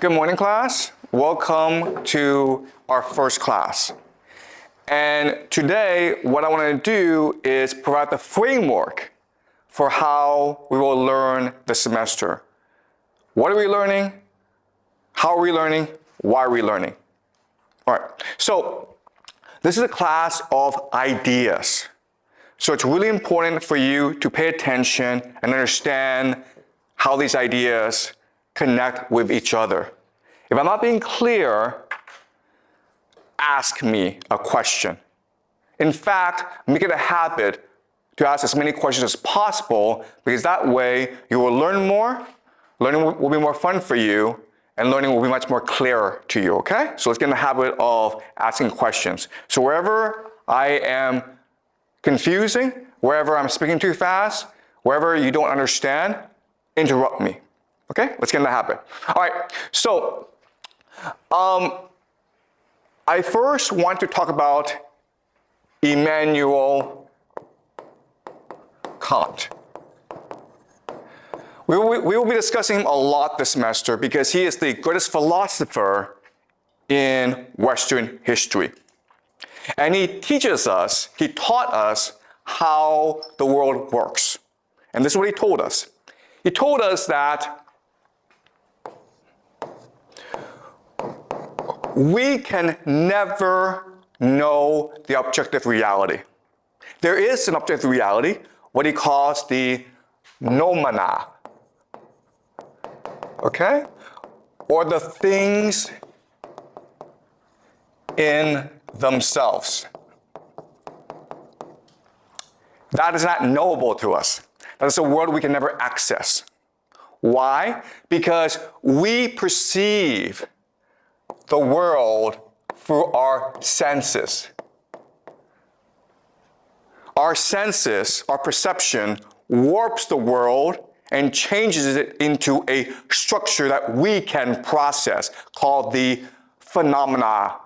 Good morning, class. Welcome to our first class. And today, what I want to do is provide the framework for how we will learn the semester. What are we learning? How are we learning? Why are we learning? All right, so this is a class of ideas. So it's really important for you to pay attention and understand how these ideas connect with each other. If I'm not being clear, ask me a question. In fact, make it a habit to ask as many questions as possible, because that way you will learn more, learning will be more fun for you, and learning will be much more clear to you, okay? So let's get in the habit of asking questions. So wherever I am confusing, wherever I'm speaking too fast, wherever you don't understand, interrupt me. Okay, let's get in the habit. All right, so I first want to talk about Immanuel Kant. We will be discussing him a lot this semester because he is the greatest philosopher in Western history. And he taught us how the world works. And this is what he told us. He told us that we can never know the objective reality. There is an objective reality, what he calls the noumena, okay? Or the things in themselves. That is not knowable to us. That is a world we can never access. Why? Because we perceive the world through our senses. Our senses, our perception, warps the world and changes it into a structure that we can process, called the phenomena.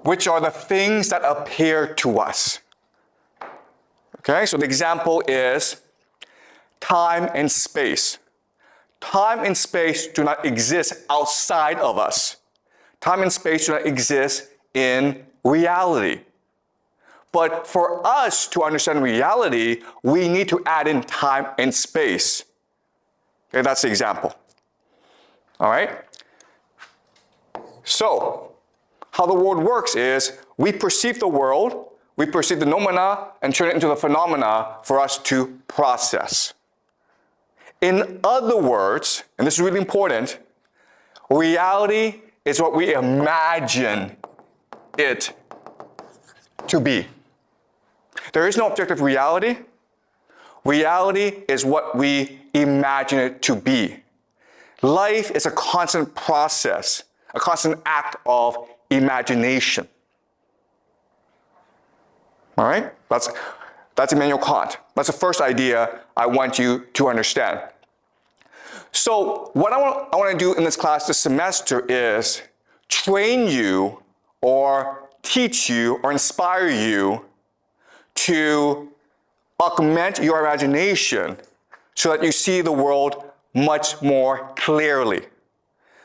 Which are the things that appear to us. Okay, so the example is time and space. Time and space do not exist outside of us. Time and space do not exist in reality. But for us to understand reality, we need to add in time and space. Okay, that's the example. All right? So, how the world works is we perceive the world, we perceive the noumena, and turn it into the phenomena for us to process. In other words, and this is really important, reality is what we imagine it to be. There is no objective reality. Reality is what we imagine it to be. Life is a constant process, a constant act of imagination. All right? That's Immanuel Kant. That's the first idea I want you to understand. So what I want to do in this class this semester is train you or teach you or inspire you to augment your imagination so that you see the world much more clearly.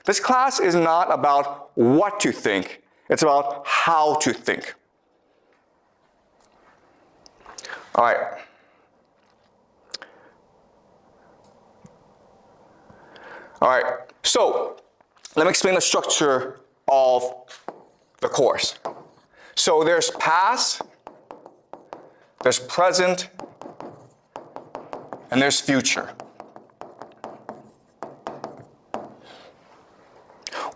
This class is not about what to think, it's about how to think. All right. All right, so let me explain the structure of the course. So there's past, there's present, and there's future.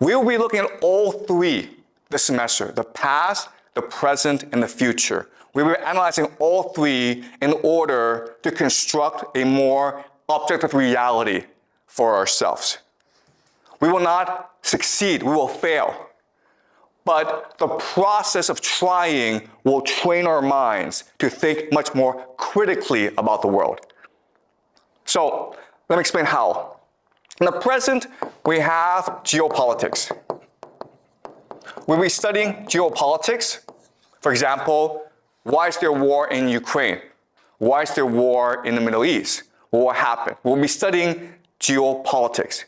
We'll be looking at all three this semester: the past, the present, and the future. We will be analyzing all three in order to construct a more objective reality for ourselves. We will not succeed, we will fail. But the process of trying will train our minds to think much more critically about the world. So, let me explain how. In the present, we have geopolitics. We'll be studying geopolitics. For example, why is there war in Ukraine? Why is there war in the Middle East? what will happen. We'll be studying geopolitics.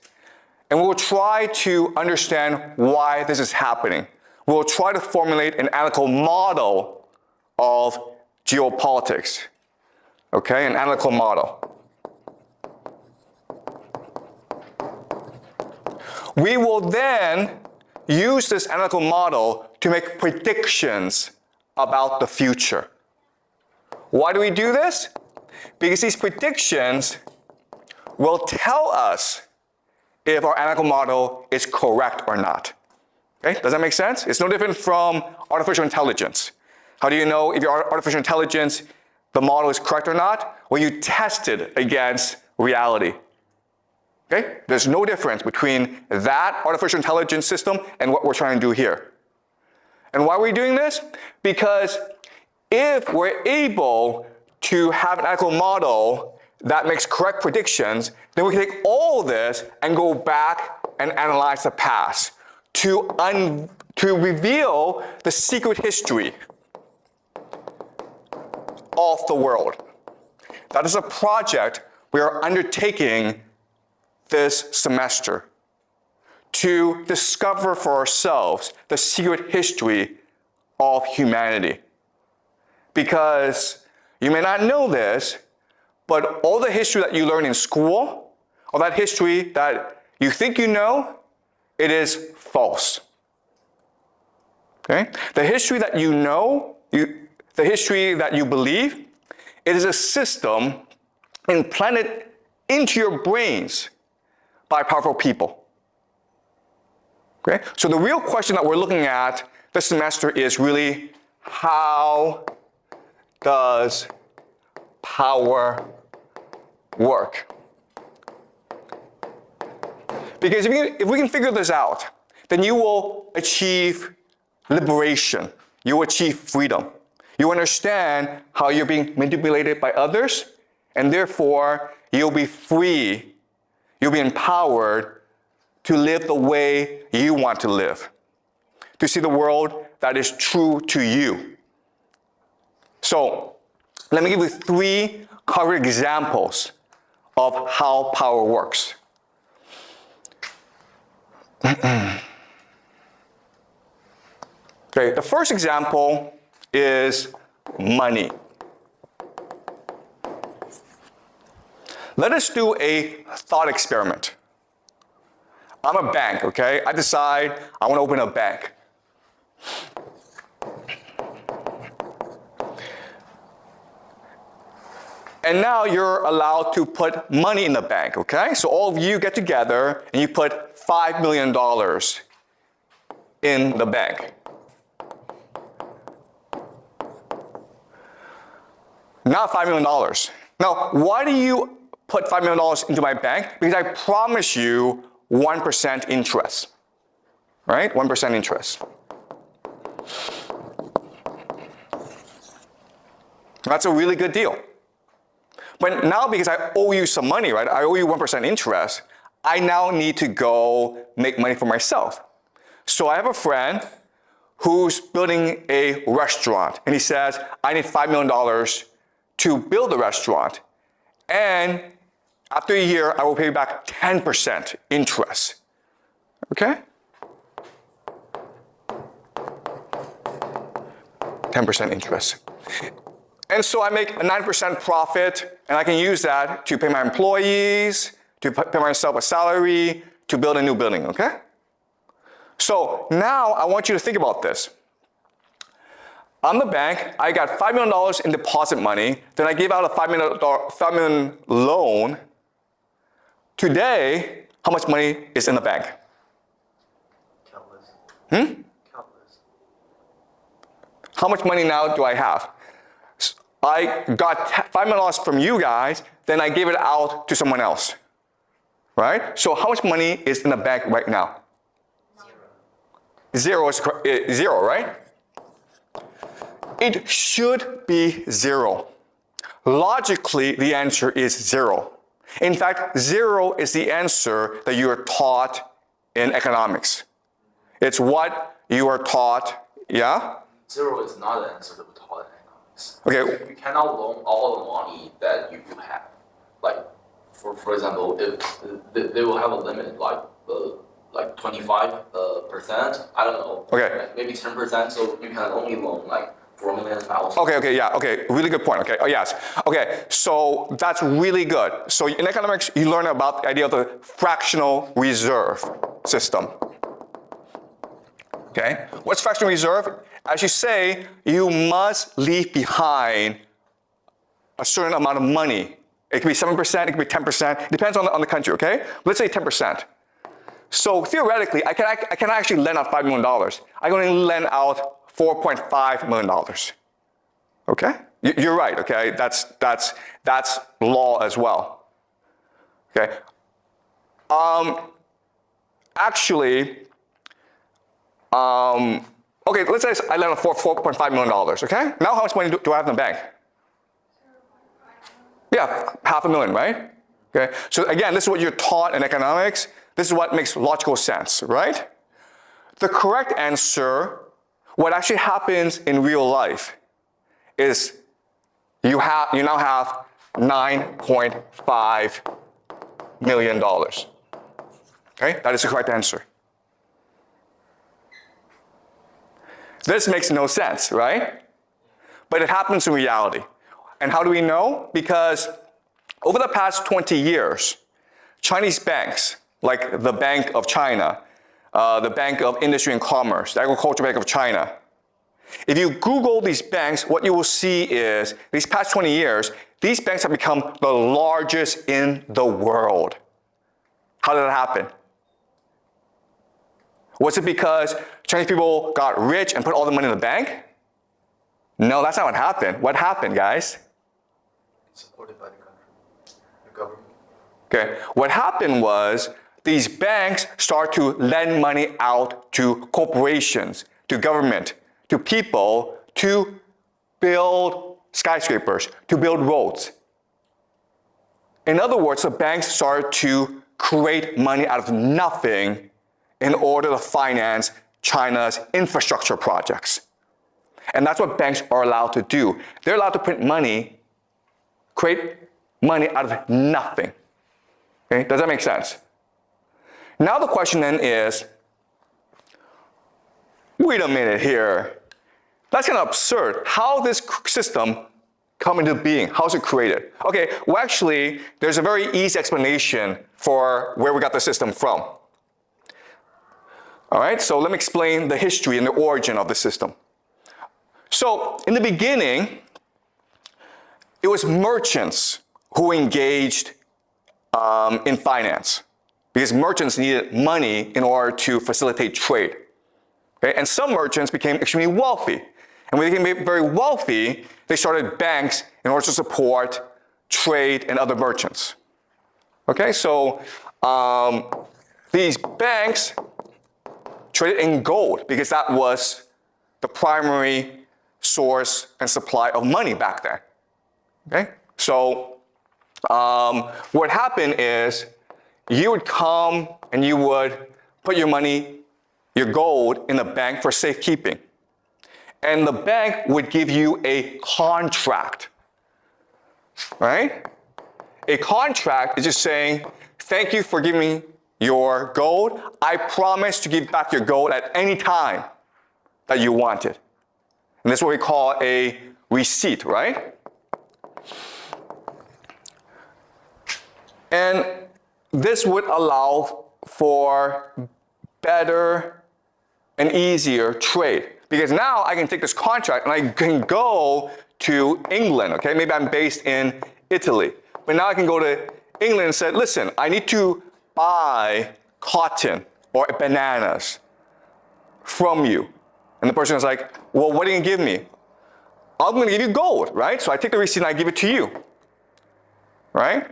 And we'll try to understand why this is happening. We'll try to formulate an analytical model of geopolitics. Okay, an analytical model. We will then use this analytical model to make predictions about the future. Why do we do this? Because these predictions will tell us if our analytical model is correct or not. Okay, does that make sense? It's no different from artificial intelligence. How do you know if your artificial intelligence, the model is correct or not? Well, you test it against reality. Okay? There's no difference between that artificial intelligence system and what we're trying to do here. And why are we doing this? Because if we're able to have an analytical model that makes correct predictions, then we can take all this and go back and analyze the past to reveal the secret history of the world. That is a project we are undertaking this semester to discover for ourselves the secret history of humanity. Because you may not know this, but all the history that you learn in school, all that history that you think you know, it is false. Okay? The history that you know, the history that you believe, it is a system implanted into your brains by powerful people. Okay? So the real question that we're looking at this semester is really, how does power work? Because if we can figure this out, then you will achieve liberation. You will achieve freedom. You understand how you're being manipulated by others, and therefore you'll be free. You'll be empowered to live the way you want to live, to see the world that is true to you. So, let me give you 3 concrete examples of how power works. Okay, the first example is money. Let us do a thought experiment. I'm a bank, okay? I decide I want to open a bank. And now you're allowed to put money in the bank, okay? So all of you get together and you put $5 million in the bank. Not $5 million. Now, why do you put $5 million into my bank? Because I promise you 1% interest, right? 1% interest. That's a really good deal. But now, because I owe you some money, right? I owe you 1% interest, I now need to go make money for myself. So I have a friend who's building a restaurant, and he says, I need $5 million to build a restaurant, and after a year, I will pay you back 10% interest. Okay? 10% interest. And so I make a 9% profit, and I can use that to pay my employees, to pay myself a salary, to build a new building, okay? So now I want you to think about this. I'm the bank, I got $5 million in deposit money, then I gave out a $5 million loan. Today, how much money is in the bank? Countless. Countless. How much money now do I have? I got $5 million from you guys, then I gave it out to someone else, right? So how much money is in the bank right now? Zero is zero, right? It should be zero. Logically, the answer is zero. In fact, zero is the answer that you are taught in economics. It's what you are taught, yeah? Zero is not the answer that we taught in economics. Okay. You cannot loan all the money that you have. Like, for example, if they will have a limit like 25%, I don't know. Okay. Maybe 10%, so you can only loan like 4 million out. Okay, really good point, okay, oh yes. Okay, so that's really good. So in economics, you learn about the idea of the fractional reserve system. Okay, what's fractional reserve? As you say, you must leave behind a certain amount of money. It could be 7%, it could be 10%, it depends on the country, okay? Let's say 10%. So theoretically, I can actually lend out $5 million. I can only lend out $4.5 million. Okay? You're right, okay? That's law as well. Okay? Actually, okay, let's say I lend out $4.5 million, okay? Now how much money do I have in the bank? Yeah, $500,000, right? Okay, so again, this is what you're taught in economics. This is what makes logical sense, right? The correct answer, what actually happens in real life, is you now have $9.5 million. Okay, that is the correct answer. This makes no sense, right? But it happens in reality. And how do we know? Because over the past 20 years, Chinese banks, like the Bank of China, the Bank of Industry and Commerce, the Agricultural Bank of China, if you Google these banks, what you will see is, these past 20 years, these banks have become the largest in the world. How did that happen? Was it because Chinese people got rich and put all the money in the bank? No, that's not what happened. What happened, guys? Supported by the country, the government. Okay, what happened was these banks start to lend money out to corporations, to government, to people, to build skyscrapers, to build roads. In other words, the banks started to create money out of nothing in order to finance China's infrastructure projects. And that's what banks are allowed to do. They're allowed to print money, create money out of nothing. Okay, does that make sense? Now the question then is, wait a minute here. That's kind of absurd. How this system come into being? How is it created? Okay, well actually, there's a very easy explanation for where we got the system from. All right, so let me explain the history and the origin of the system. So in the beginning, it was merchants who engaged in finance, because merchants needed money in order to facilitate trade. Okay? And some merchants became extremely wealthy. And when they became very wealthy, they started banks in order to support trade and other merchants. Okay, so these banks traded in gold because that was the primary source and supply of money back then. Okay, so what happened is you would come and you would put your money, your gold, in the bank for safekeeping. And the bank would give you a contract, right? A contract is just saying, thank you for giving me your gold. I promise to give back your gold at any time that you want it. And that's what we call a receipt, right? And this would allow for better and easier trade. Because now I can take this contract and I can go to England, okay? Maybe I'm based in Italy. But now I can go to England and say, listen, I need to buy cotton or bananas from you. And the person is like, well, what are you gonna give me? I'm gonna give you gold, right? So I take the receipt and I give it to you, right?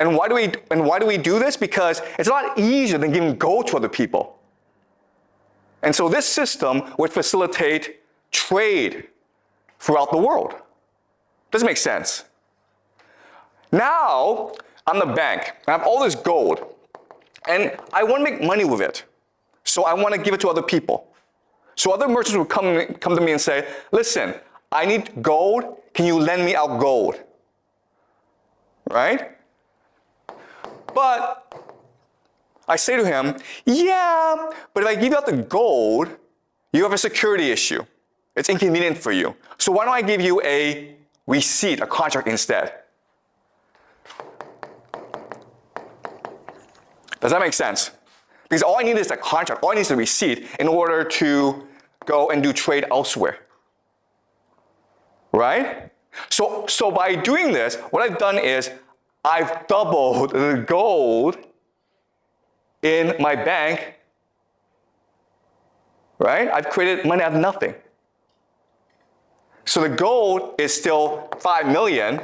And why do we do this? Because it's a lot easier than giving gold to other people. And so this system would facilitate trade throughout the world. Does it make sense? Now, I'm the bank. I have all this gold. And I want to make money with it. So I want to give it to other people. So other merchants would come to me and say, listen, I need gold. Can you lend me out gold? Right? but I say to him, yeah, but if I give you out the gold, you have a security issue. It's inconvenient for you. So why don't I give you a receipt, a contract instead? Does that make sense? Because all I need is a contract, all I need is a receipt in order to go and do trade elsewhere. Right? So by doing this, what I've done is I've doubled the gold in my bank, right? I've created money out of nothing. So the gold is still 5 million.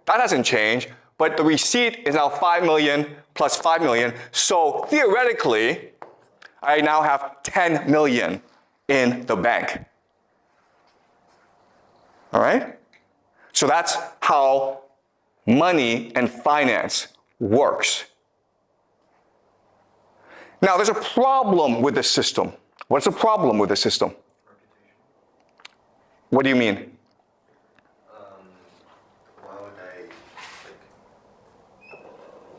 That hasn't changed, but the receipt is now 5 million plus 5 million. So theoretically, I now have 10 million in the bank. All right? So that's how money and finance works. Now, there's a problem with this system. What's the problem with this system? What do you mean?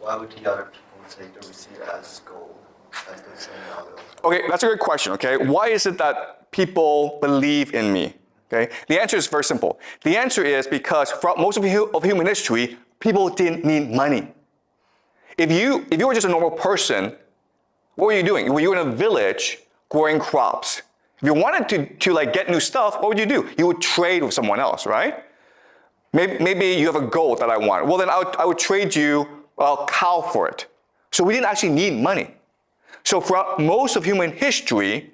Why would the other people take the receipt as gold, as the same value? Okay, that's a good question, okay? Why is it that people believe in me? Okay? The answer is very simple. The answer is because throughout most of human history, people didn't need money. If you were just a normal person, what were you doing? Were you in a village growing crops? If you wanted to like get new stuff, what would you do? You would trade with someone else, right? Maybe you have a gold that I want. Well, then I would trade you a cow for it. So we didn't actually need money. So throughout most of human history,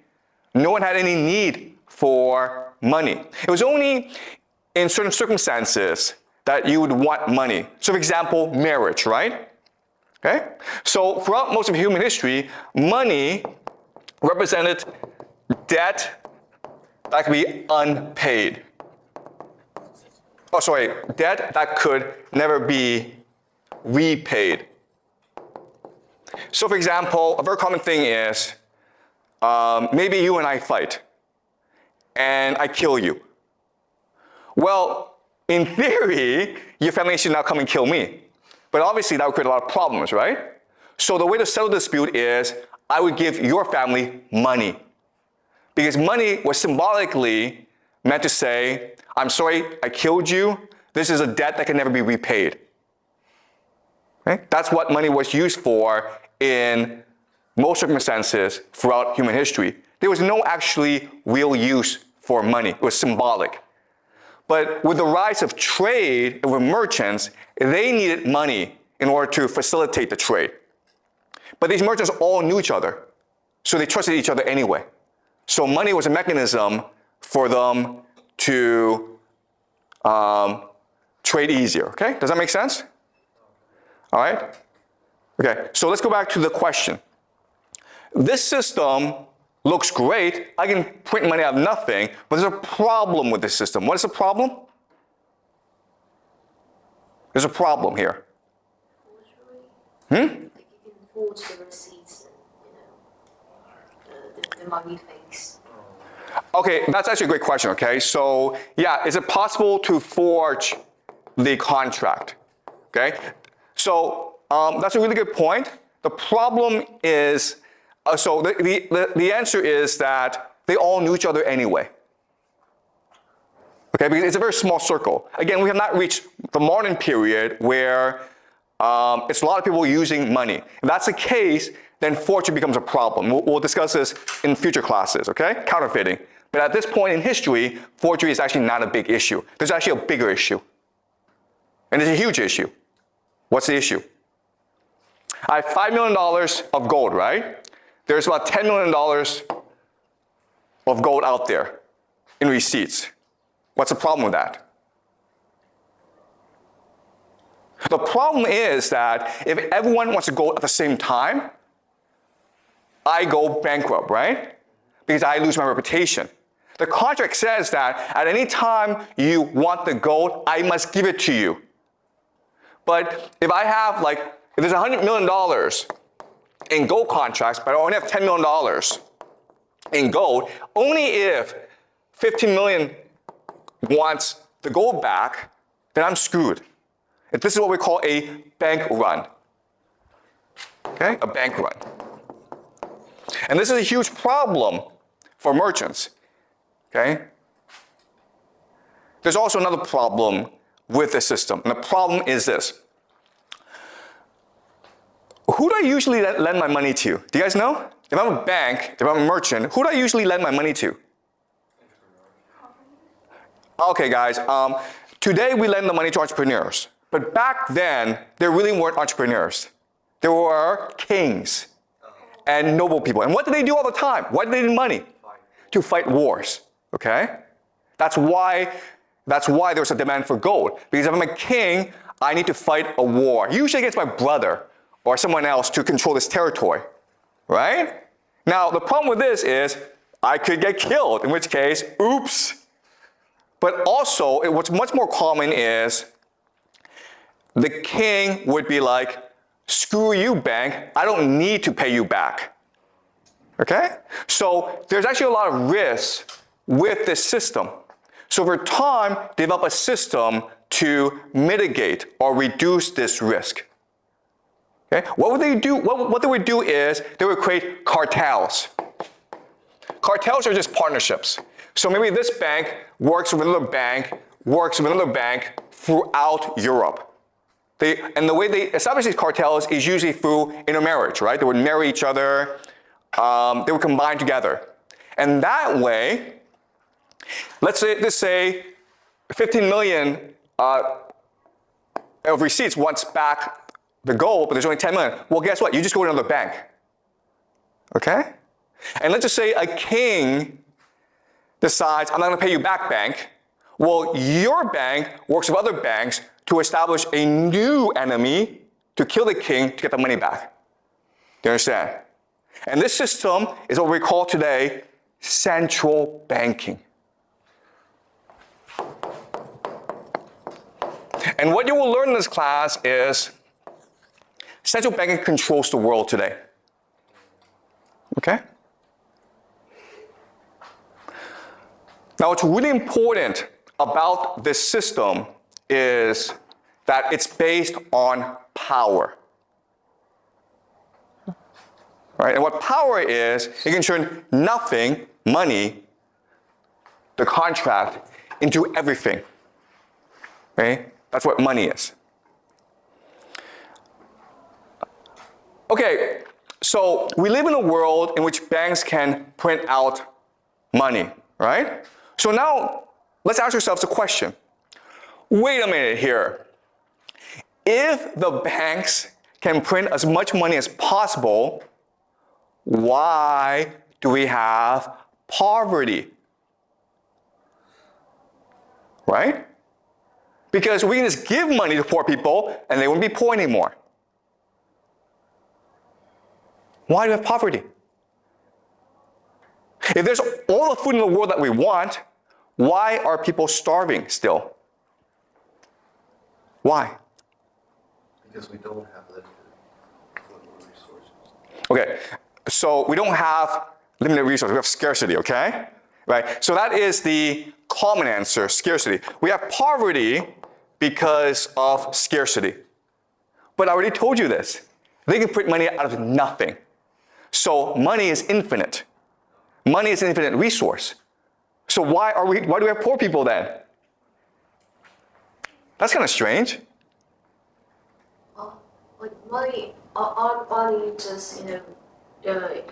no one had any need for money. It was only in certain circumstances that you would want money. So for example, marriage, right? Okay? So throughout most of human history, money represented debt that could be unpaid. Debt that could never be repaid. So for example, a very common thing is, maybe you and I fight, and I kill you. Well, in theory, your family should now come and kill me. But obviously that would create a lot of problems, right? So the way to settle the dispute is, I would give your family money. Because money was symbolically meant to say, I'm sorry, I killed you. This is a debt that can never be repaid. Okay? That's what money was used for in most circumstances throughout human history. There was no actually real use for money. It was symbolic. But with the rise of trade and with merchants, they needed money in order to facilitate the trade. But these merchants all knew each other, so they trusted each other anyway. So money was a mechanism for them to trade easier, okay? Does that make sense? All right? Okay, so let's go back to the question. This system looks great. I can print money out of nothing, but there's a problem with this system. What is the problem? There's a problem here. Like you can forge the receipts and, the money fakes. Okay, that's actually a great question, okay? So, yeah, is it possible to forge the contract? Okay? So, that's a really good point. The problem is, so the answer is that they all knew each other anyway. Okay, because it's a very small circle. Again, we have not reached the modern period where it's a lot of people using money. If that's the case, then forgery becomes a problem. We'll discuss this in future classes, okay? Counterfeiting. But at this point in history, forgery is actually not a big issue. There's actually a bigger issue. And it's a huge issue. What's the issue? I have $5 million of gold, right? There's about $10 million of gold out there in receipts. What's the problem with that? The problem is that if everyone wants to go at the same time, I go bankrupt, right? Because I lose my reputation. The contract says that at any time you want the gold, I must give it to you. But if I have if there's $100 million in gold contracts, but I only have $10 million in gold, only if 15 million wants the gold back, then I'm screwed. If this is what we call a bank run. Okay, a bank run. And this is a huge problem for merchants. Okay? There's also another problem with the system, and the problem is this. Who do I usually lend my money to? Do you guys know? If I'm a bank, if I'm a merchant, who do I usually lend my money to? Okay, guys, today we lend the money to entrepreneurs. But back then, there really weren't entrepreneurs. There were kings and noble people. And what did they do all the time? Why did they need money? To fight wars, okay? That's why there's a demand for gold. Because if I'm a king, I need to fight a war, usually against my brother or someone else to control this territory, right? Now, the problem with this is I could get killed, in which case, oops. But also, what's much more common is the king would be like, screw you, bank, I don't need to pay you back. Okay? So there's actually a lot of risks with this system. So over time, develop a system to mitigate or reduce this risk. Okay? What would they do? What they would do is they would create cartels. Cartels are just partnerships. So maybe this bank works with another bank, throughout Europe. And the way they establish these cartels is usually through intermarriage, right? They would marry each other, they would combine together. And that way, let's say 15 million of receipts wants back the gold, but there's only 10 million. Well, guess what? You just go to another bank. Okay? And let's just say a king decides, I'm not going to pay you back, bank. Well, your bank works with other banks to establish a new enemy to kill the king to get the money back. Do you understand? And this system is what we call today central banking. And what you will learn in this class is central banking controls the world today. Okay? Now, what's really important about this system is that it's based on power. Right? And what power is, it can turn nothing, money, the contract, into everything. Okay? That's what money is. Okay, so we live in a world in which banks can print out money, right? So now, let's ask ourselves a question. Wait a minute here. If the banks can print as much money as possible, why do we have poverty? Right? Because we can just give money to poor people and they wouldn't be poor anymore. Why do we have poverty? If there's all the food in the world that we want, why are people starving still? Why? Because we don't have limited resources. Okay, so we don't have limited resources, we have scarcity, okay? Right, so that is the common answer, scarcity. We have poverty because of scarcity. But I already told you this. They can print money out of nothing. So money is infinite. Money is an infinite resource. So why do we have poor people then? That's kind of strange. Like money, aren't money just,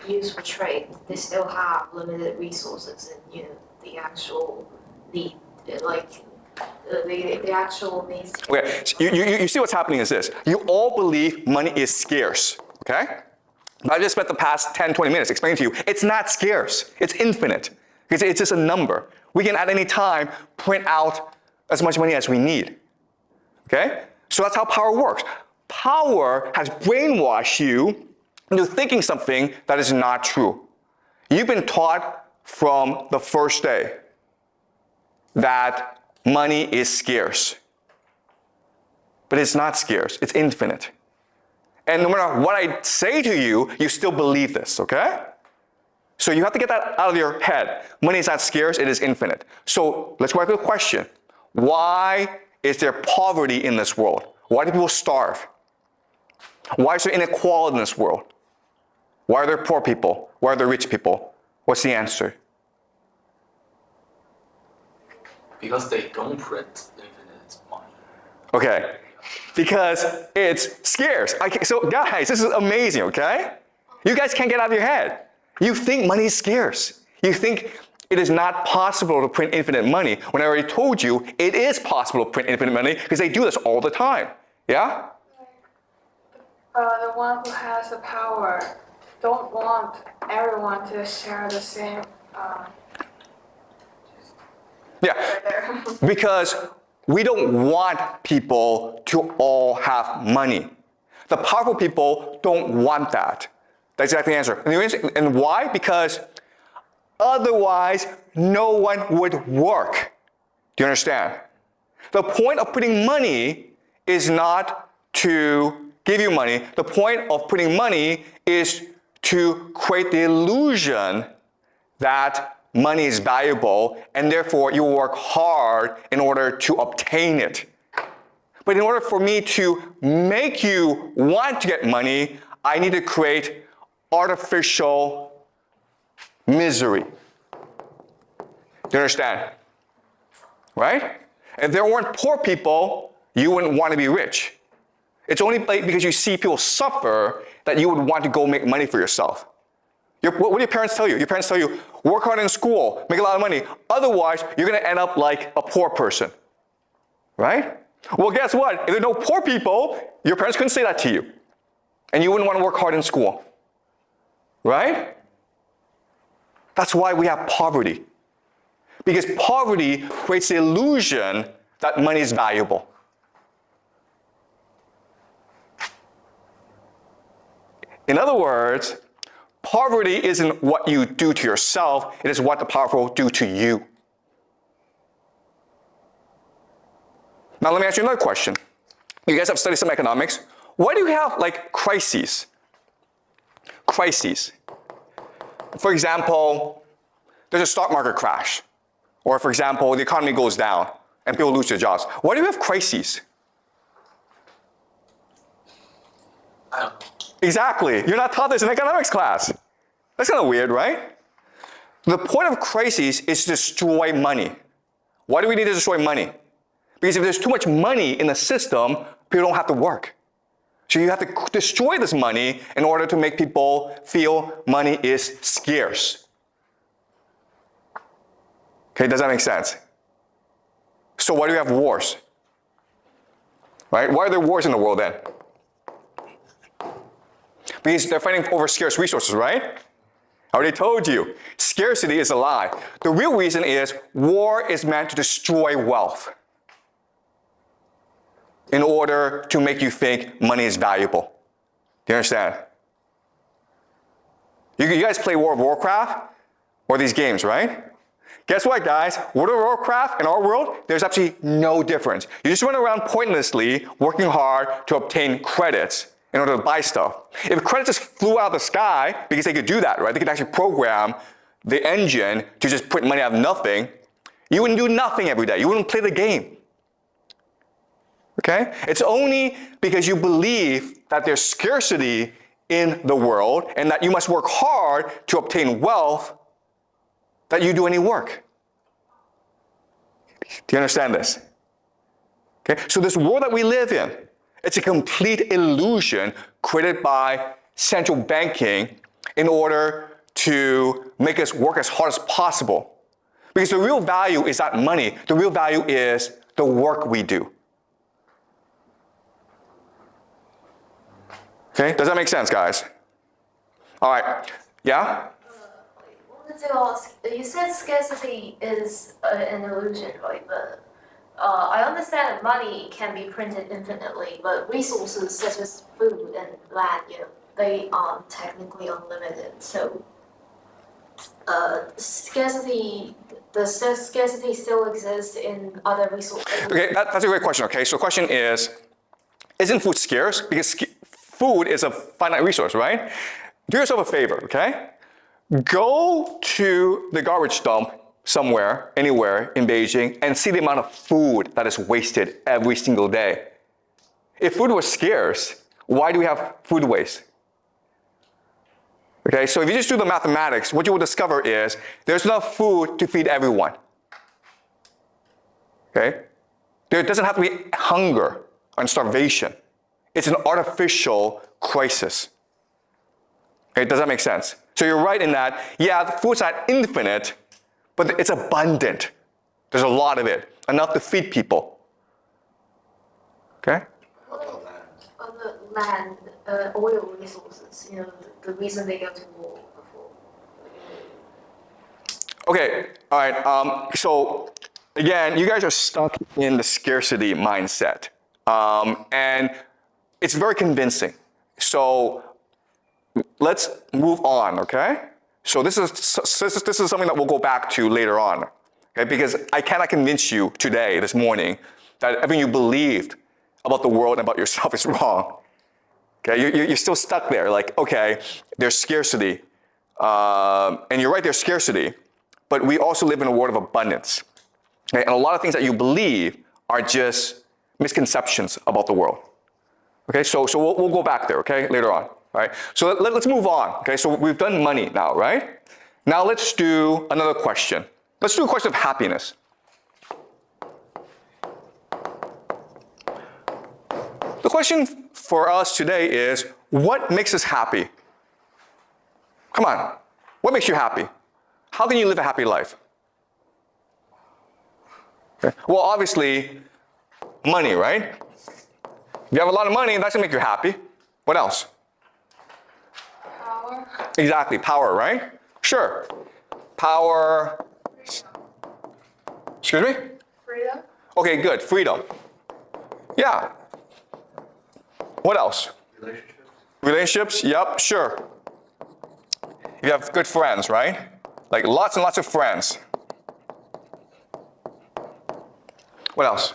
used for trade? They still have limited resources and, the actual need, the actual needs. Okay, so you see what's happening is this. You all believe money is scarce, okay? But I just spent the past 10, 20 minutes explaining to you, it's not scarce, it's infinite. Because it's just a number. We can at any time print out as much money as we need. Okay? So that's how power works. Power has brainwashed you into thinking something that is not true. You've been taught from the first day that money is scarce. But it's not scarce, it's infinite. And no matter what I say to you, you still believe this, okay? So you have to get that out of your head. Money is not scarce, it is infinite. So let's go back to the question. Why is there poverty in this world? Why do people starve? Why is there inequality in this world? Why are there poor people? Why are there rich people? What's the answer? Because they don't print infinite money. Okay, because it's scarce. So guys, this is amazing, okay? You guys can't get out of your head. You think money is scarce. You think it is not possible to print infinite money, when I already told you it is possible to print infinite money because they do this all the time. Yeah? The one who has the power don't want everyone to share the same. Yeah, Right there. because we don't want people to all have money. The powerful people don't want that. That's exactly the answer. And why? Because otherwise, no one would work. Do you understand? The point of putting money is not to give you money. The point of putting money is to create the illusion that money is valuable, and therefore you will work hard in order to obtain it. But in order for me to make you want to get money, I need to create artificial misery. Do you understand? Right? If there weren't poor people, you wouldn't want to be rich. It's only because you see people suffer that you would want to go make money for yourself. What do your parents tell you? Your parents tell you, work hard in school, make a lot of money. Otherwise, you're going to end up like a poor person. Right? Well, guess what? If there are no poor people, your parents couldn't say that to you. And you wouldn't want to work hard in school. Right? That's why we have poverty. Because poverty creates the illusion that money is valuable. In other words, poverty isn't what you do to yourself, it is what the powerful do to you. Now let me ask you another question. You guys have studied some economics. Why do you have like crises? Crises. For example, there's a stock market crash. Or for example, the economy goes down and people lose their jobs. Why do you have crises? I don't know. Exactly. You're not taught this in economics class. That's kind of weird, right? The point of crises is to destroy money. Why do we need to destroy money? Because if there's too much money in the system, people don't have to work. So you have to destroy this money in order to make people feel money is scarce. Okay, does that make sense? So why do we have wars? Right? Why are there wars in the world then? Because they're fighting over scarce resources, right? I already told you, scarcity is a lie. The real reason is war is meant to destroy wealth in order to make you think money is valuable. Do you understand? You guys play World of Warcraft or these games, right? Guess what, guys? World of Warcraft in our world, there's absolutely no difference. You just run around pointlessly working hard to obtain credits in order to buy stuff. If credits just flew out of the sky, because they could do that, right? They could actually program the engine to just print money out of nothing. You wouldn't do nothing every day. You wouldn't play the game. Okay? It's only because you believe that there's scarcity in the world and that you must work hard to obtain wealth that you do any work. Do you understand this? Okay? So this world that we live in, it's a complete illusion created by central banking in order to make us work as hard as possible. Because the real value is not money. The real value is the work we do. Okay, does that make sense, guys? All right, yeah? I wanted to ask, you said scarcity is an illusion, right? But I understand that money can be printed infinitely, but resources such as food and land, they are technically unlimited. So scarcity still exists in other resources. Okay, that's a great question, okay? So the question is, isn't food scarce? Because food is a finite resource, right? Do yourself a favor, okay? Go to the garbage dump somewhere, anywhere in Beijing, and see the amount of food that is wasted every single day. If food was scarce, Why do we have food waste? Okay, so if you just do the mathematics, what you will discover is there's enough food to feed everyone. Okay? There doesn't have to be hunger and starvation. It's an artificial crisis. Okay, does that make sense? So you're right in that, yeah, the food's not infinite, but it's abundant. There's a lot of it, enough to feed people. Okay? On the land, oil resources, the reason they go to war before. Okay, all right, so again, you guys are stuck in the scarcity mindset. And it's very convincing. So let's move on, okay? So this is something that we'll go back to later on, okay? Because I cannot convince you today, this morning, that everything you believed about the world and about yourself is wrong. Okay, you're still stuck there, like, okay, there's scarcity. And you're right, there's scarcity, but we also live in a world of abundance. Okay? And a lot of things that you believe are just misconceptions about the world. Okay, so we'll go back there, okay, later on. All right, so let's move on. Okay, so we've done money now, right? Now let's do another question. Let's do a question of happiness. The question for us today is, what makes us happy? Come on, what makes you happy? How can you live a happy life? Okay. Well, obviously, money, right? If you have a lot of money, that's gonna make you happy. What else? Power. Exactly, power, right? Sure. Power. Excuse me? Freedom. Okay, good, freedom. Yeah. What else? Relationships. Relationships, yep, sure. You have good friends, right? Like lots and lots of friends. What else?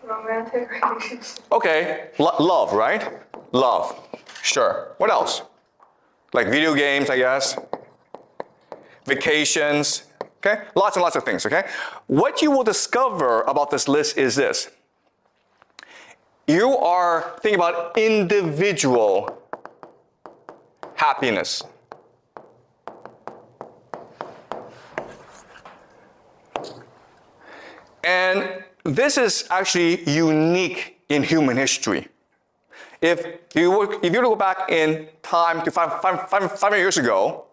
Romantic relationships. Okay, love, right? Love, sure. What else? Like video games, I guess. Vacations, okay? Lots and lots of things, okay? What you will discover about this list is this. You are thinking about individual happiness. And this is actually unique in human history. If you were to go back in time to 500 years ago,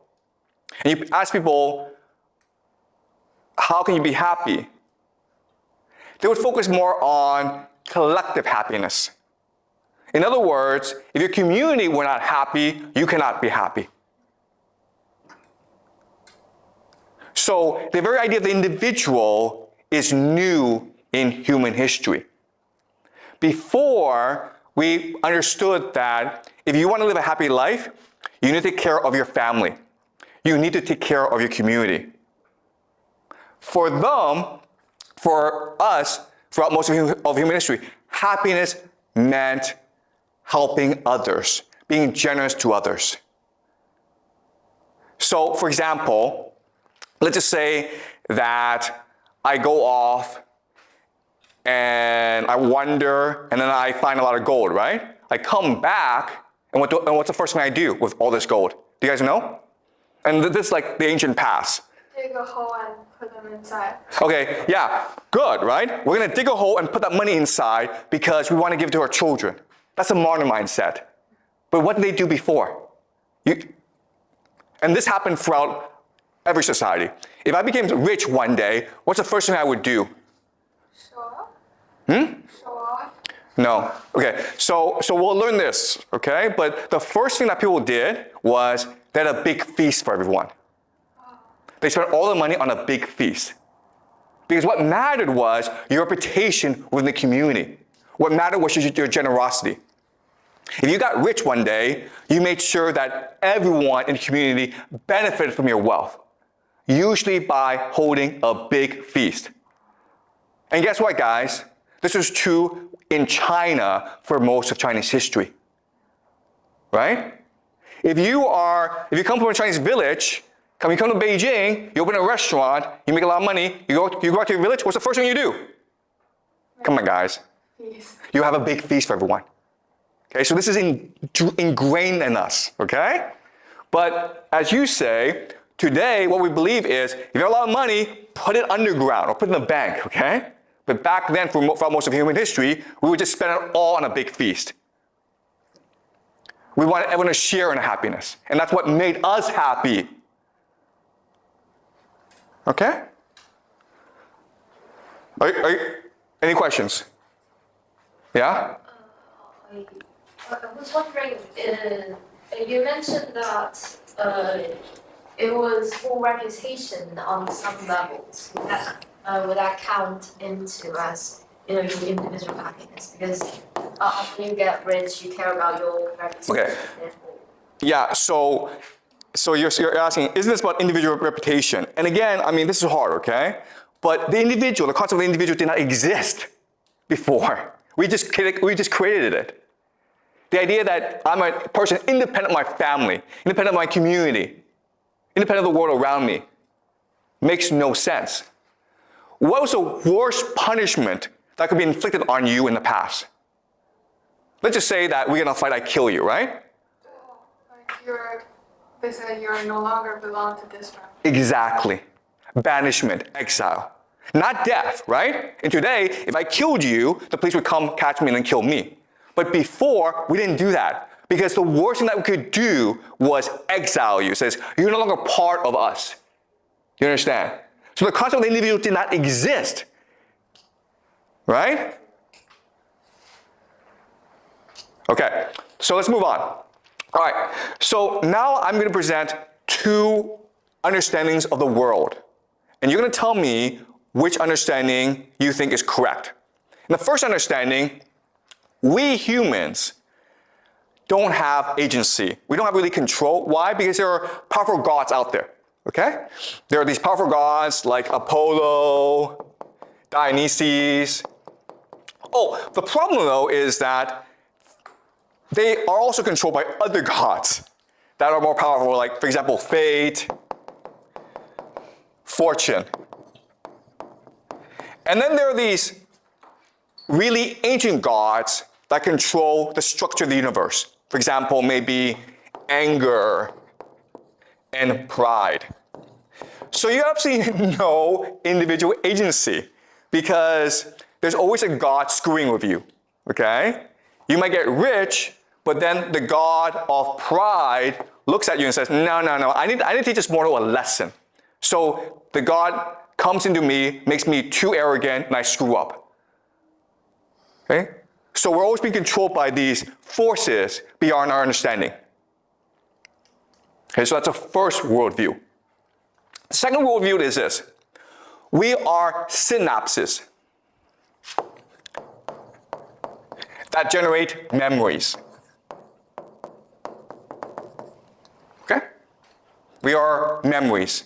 and you ask people, how can you be happy? They would focus more on collective happiness. In other words, if your community were not happy, you cannot be happy. So the very idea of the individual is new in human history. Before, we understood that if you want to live a happy life, you need to take care of your family. You need to take care of your community. For them, for us, throughout most of human history, happiness meant helping others, being generous to others. So, for example, let's just say that I go off and I wander, and then I find a lot of gold, right? I come back, and what's the first thing I do with all this gold? Do you guys know? And this is like the ancient past. Dig a hole and put them inside. Okay, yeah, good, right? We're gonna dig a hole and put that money inside because we want to give it to our children. That's a modern mindset. But what did they do before? And this happened throughout every society. If I became rich one day, what's the first thing I would do? Show off. Show off. No. Okay, so we'll learn this, okay? But the first thing that people did was they had a big feast for everyone. They spent all the money on a big feast. Because what mattered was your reputation within the community. What mattered was your generosity. If you got rich one day, you made sure that everyone in the community benefited from your wealth, usually by holding a big feast. And guess what, guys? This was true in China for most of Chinese history, right? If you come from a Chinese village, you come to Beijing, you open a restaurant, you make a lot of money, you go out to your village, what's the first thing you do? Come on, guys. Peace. You have a big feast for everyone. Okay, so this is ingrained in us, okay? But as you say, today what we believe is if you have a lot of money, put it underground or put it in the bank, okay? But back then, for most of human history, we would just spend it all on a big feast. We wanted everyone to share in happiness, and that's what made us happy. Okay? Any questions? Yeah? I was wondering, you mentioned that it was for reputation on some levels. Would that count into as your individual happiness? Because after you get rich, you care about your reputation. Okay. Therefore. Yeah, so you're asking, isn't this about individual reputation? And again, I mean, this is hard, okay? But the concept of the individual did not exist before. We just created it. The idea that I'm a person independent of my family, independent of my community, independent of the world around me, makes no sense. What was the worst punishment that could be inflicted on you in the past? Let's just say that we're in a fight, I kill you, right? Like they say you're no longer belong to this family. Exactly. Banishment, exile. Not death, right? And today, if I killed you, the police would come catch me and then kill me. But before, we didn't do that. Because the worst thing that we could do was exile you. It says, you're no longer part of us. You understand? So the concept of the individual did not exist. Right? Okay, so let's move on. All right, so now I'm going to present two understandings of the world. And you're going to tell me which understanding you think is correct. In the first understanding, we humans don't have agency. We don't have really control. Why? Because there are powerful gods out there, okay? There are these powerful gods like Apollo, Dionysus. Oh, the problem though is that they are also controlled by other gods that are more powerful, like, for example, fate, fortune. And then there are these really ancient gods that control the structure of the universe. For example, maybe anger and pride. So you have absolutely no individual agency because there's always a god screwing with you, okay? You might get rich, but then the god of pride looks at you and says, no, I need to teach this mortal a lesson. So the god comes into me, makes me too arrogant, and I screw up. Okay? So we're always being controlled by these forces beyond our understanding. Okay, so that's a first worldview. The second worldview is this. We are synapses that generate memories. Okay? We are memories.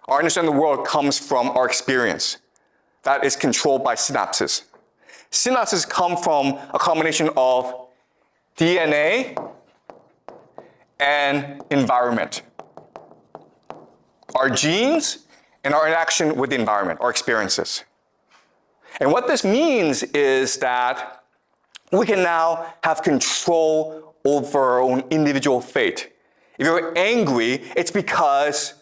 Our understanding of the world comes from our experience. That is controlled by synapses. Synapses come from a combination of DNA and environment. Our genes and our interaction with the environment, our experiences. And what this means is that we can now have control over our own individual fate. If you're angry, it's because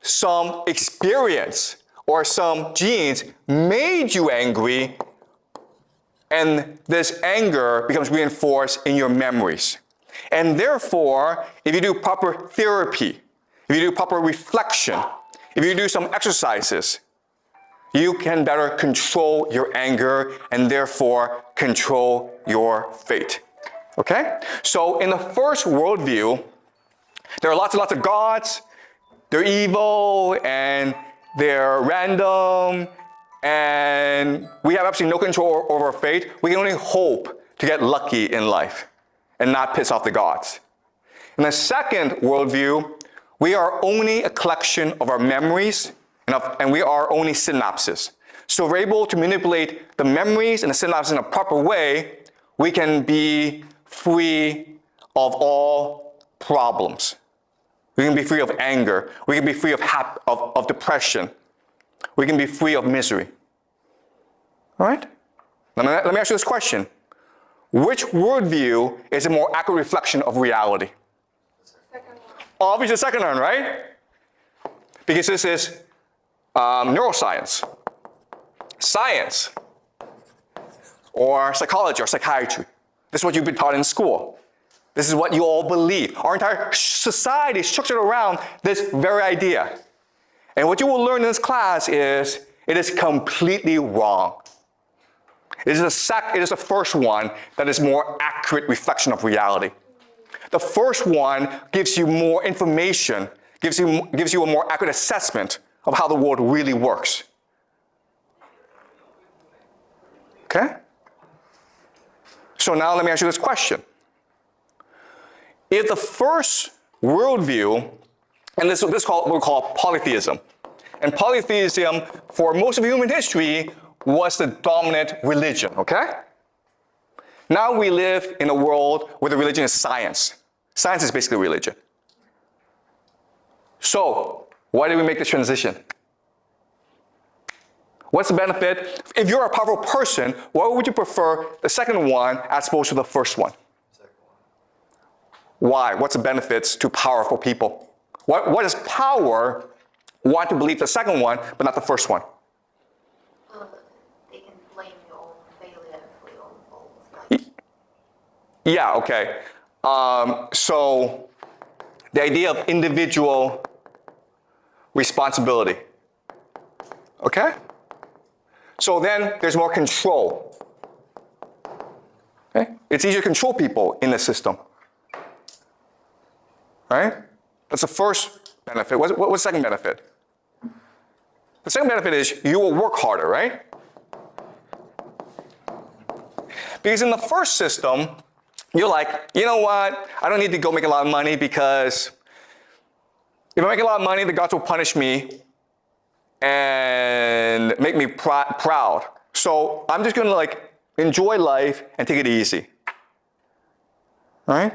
some experience or some genes made you angry, and this anger becomes reinforced in your memories. And therefore, if you do proper therapy, if you do proper reflection, if you do some exercises, you can better control your anger and therefore control your fate. Okay? So in the first worldview, there are lots and lots of gods. They're evil and they're random, and we have absolutely no control over our fate. We can only hope to get lucky in life and not piss off the gods. In the second worldview, we are only a collection of our memories and we are only synapses. So if we're able to manipulate the memories and the synapses in a proper way, we can be free of all problems. We can be free of anger. We can be free of depression. We can be free of misery. All right? Let me ask you this question. Which worldview is a more accurate reflection of reality? Second one. Obviously the second one, right? Because this is neuroscience, science, or psychology or psychiatry. This is what you've been taught in school. This is what you all believe. Our entire society is structured around this very idea. And what you will learn in this class is it is completely wrong. It is the first one that is more accurate reflection of reality. The first one gives you more information, gives you a more accurate assessment of how the world really works. Okay? So now let me ask you this question. If the first worldview, and this is what we call polytheism, and polytheism for most of human history was the dominant religion, okay? Now we live in a world where the religion is science. Science is basically religion. So, why did we make this transition? What's the benefit? If you're a powerful person, why would you prefer the second one as opposed to the first one? Why? What's the benefits to powerful people? What does power want to believe the second one, but not the first one? They can blame your own failure for your own faults. Yeah, okay. So the idea of individual responsibility. Okay? So then there's more control. Okay? It's easier to control people in the system. Right? That's the first benefit. What's the second benefit? The second benefit is you will work harder, right? Because in the first system, you're like, you know what? I don't need to go make a lot of money because if I make a lot of money, the gods will punish me and make me proud. So I'm just gonna like enjoy life and take it easy. All right?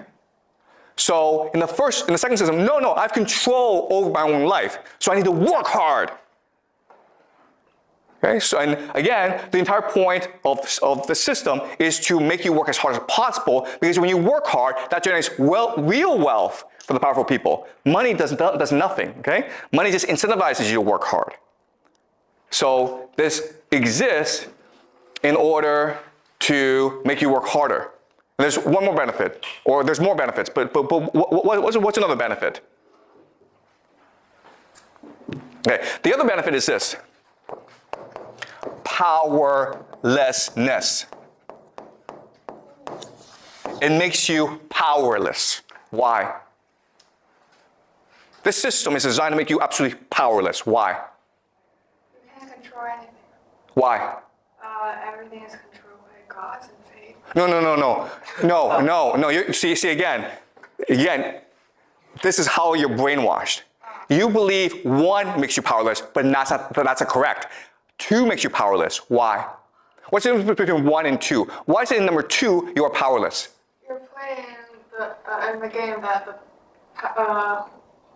So in the second system, no, I have control over my own life. So I need to work hard. Okay, so and again, the entire point of the system is to make you work as hard as possible, because when you work hard, that generates real wealth for the powerful people. Money does nothing, okay? Money just incentivizes you to work hard. So this exists in order to make you work harder. And there's one more benefit, or there's more benefits, but what's another benefit? Okay, the other benefit is this. Powerlessness. It makes you powerless. Why? This system is designed to make you absolutely powerless. Why? You can't control anything. Why? Everything is controlled by gods and fate. No. You see again, this is how you're brainwashed. You believe one makes you powerless, but that's not correct. Two makes you powerless. Why? What's the difference between 1 and 2? Why is it in number 2 you are powerless? You're playing in the game that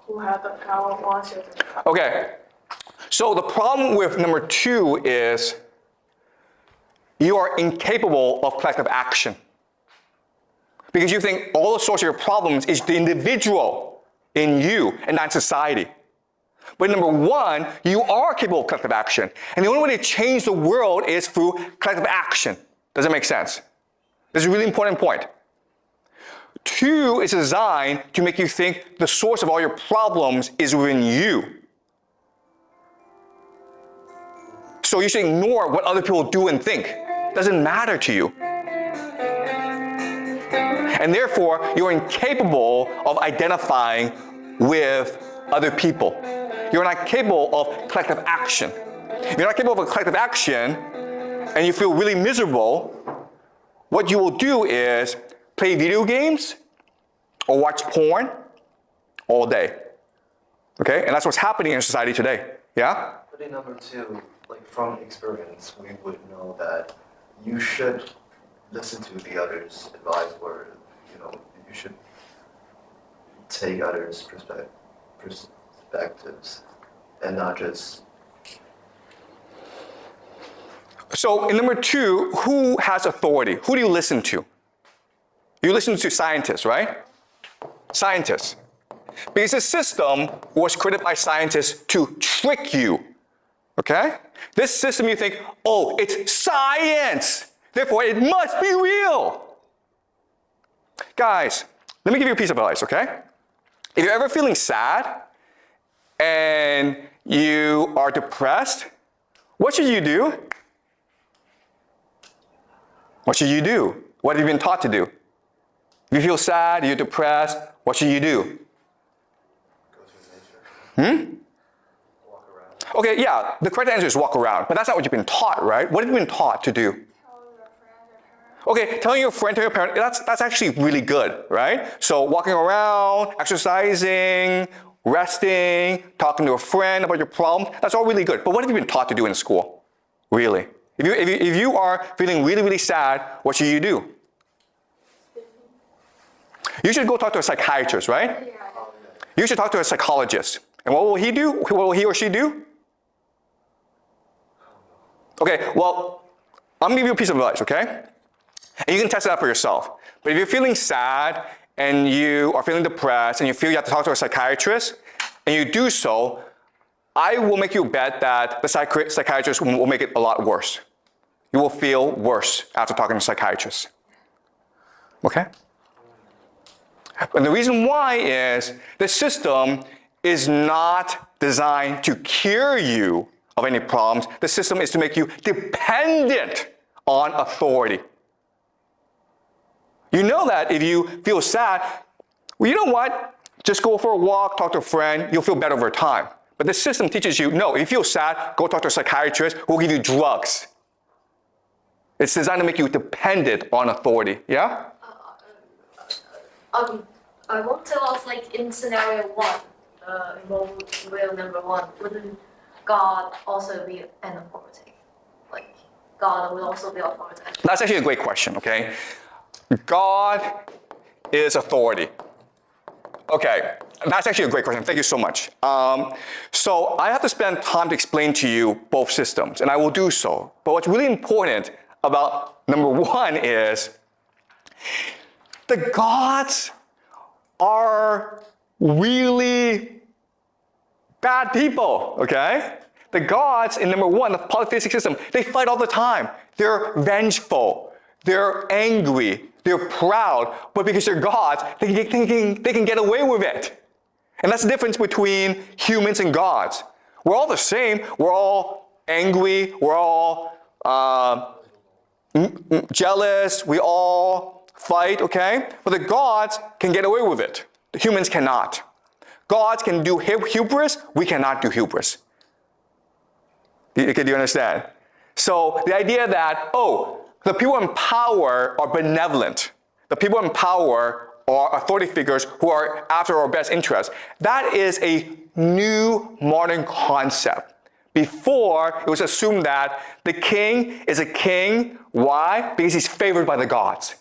who has the power wants you to. Okay, so the problem with number 2 is you are incapable of collective action. Because you think all the source of your problems is the individual in you and not society. But number 1, you are capable of collective action. And the only way to change the world is through collective action. Does that make sense? This is a really important point. 2 is designed to make you think the source of all your problems is within you. So you should ignore what other people do and think. It doesn't matter to you. And therefore, you're incapable of identifying with other people. You're not capable of collective action. If you're not capable of collective action and you feel really miserable, what you will do is play video games or watch porn all day. Okay? And that's what's happening in society today. Yeah? But in number 2, like from experience, we would know that you should listen to the others' advice, or you should take others' perspectives and not just. So in number 2, who has authority? Who do you listen to? You listen to scientists, right? Scientists. Because the system was created by scientists to trick you. Okay? This system you think, oh, it's science. Therefore, it must be real. Guys, let me give you a piece of advice, okay? If you're ever feeling sad and you are depressed, what should you do? What should you do? What have you been taught to do? If you feel sad, you're depressed, what should you do? Go to nature. Walk around. Okay, yeah, the correct answer is walk around, but that's not what you've been taught, right? What have you been taught to do? Tell your friends or parents. Okay, telling your friend, telling your parent, that's actually really good, right? So walking around, exercising, resting, talking to a friend about your problem, that's all really good. But what have you been taught to do in school? Really? If you are feeling really, really sad, what should you do? You should go talk to a psychiatrist, right? Yeah. You should talk to a psychologist. And what will he do? What will he or she do? Okay, well, I'm gonna give you a piece of advice, okay? And you can test it out for yourself. But if you're feeling sad and you are feeling depressed and you feel you have to talk to a psychiatrist, and you do so, I will make you a bet that the psychiatrist will make it a lot worse. You will feel worse after talking to a psychiatrist. Okay? And the reason why is the system is not designed to cure you of any problems. The system is to make you dependent on authority. You know that if you feel sad, well, you know what? Just go for a walk, talk to a friend, you'll feel better over time. But the system teaches you, no, if you feel sad, go talk to a psychiatrist who will give you drugs. It's designed to make you dependent on authority, yeah? I want to ask, like, in scenario 1, in real number 1, wouldn't God also be an authority? Like, God will also be authoritative. That's actually a great question, okay? God is authority. Okay, that's actually a great question. Thank you so much. So I have to spend time to explain to you both systems, and I will do so. But what's really important about number 1 is the gods are really bad people, okay? The gods in number 1, the polytheistic system, they fight all the time. They're vengeful, they're angry, they're proud, but because they're gods, they can get away with it. And that's the difference between humans and gods. We're all the same. We're all angry. We're all jealous. We all fight, okay? But the gods can get away with it. The humans cannot. Gods can do hubris. We cannot do hubris. Do you understand? So the idea that, oh, the people in power are benevolent. The people in power are authority figures who are after our best interests. That is a new modern concept. Before, it was assumed that the king is a king. Why? Because he's favored by the gods.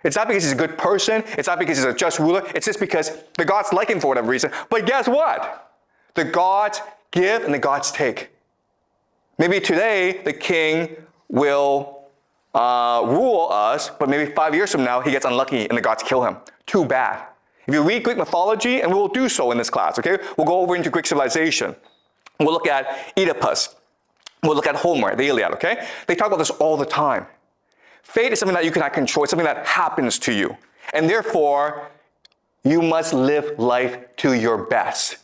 It's not because he's a good person. It's not because he's a just ruler. It's just because the gods like him for whatever reason. But guess what? The gods give and the gods take. Maybe today, the king will rule us, but maybe 5 years from now, he gets unlucky and the gods kill him. Too bad. If you read Greek mythology, and we will do so in this class, okay? We'll go over into Greek civilization. We'll look at Oedipus. We'll look at Homer, the Iliad, okay? They talk about this all the time. Fate is something that you cannot control. It's something that happens to you. And therefore, you must live life to your best.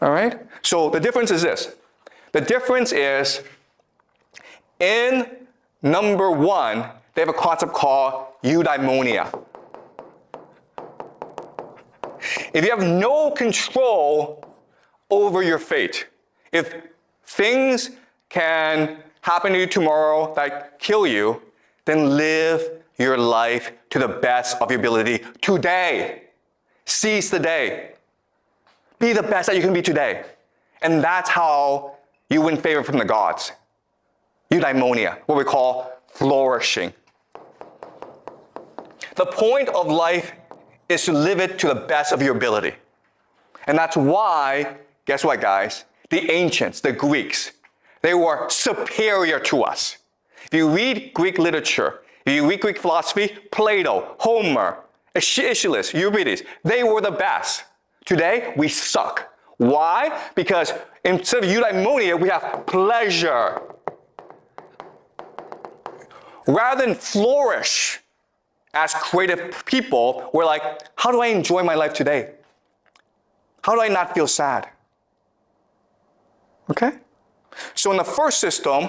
All right? So the difference is this. The difference is in number 1, they have a concept called eudaimonia. If you have no control over your fate, if things can happen to you tomorrow that kill you, then live your life to the best of your ability today. Seize the day. Be the best that you can be today. And that's how you win favor from the gods. Eudaimonia, what we call flourishing. The point of life is to live it to the best of your ability. And that's why, guess what, guys? The ancients, the Greeks, They were superior to us. If you read Greek literature, if you read Greek philosophy, Plato, Homer, Aeschylus, Euripides, they were the best. Today, we suck. Why? Because instead of eudaimonia, we have pleasure. Rather than flourish as creative people, we're like, how do I enjoy my life today? How do I not feel sad? Okay? So in the first system,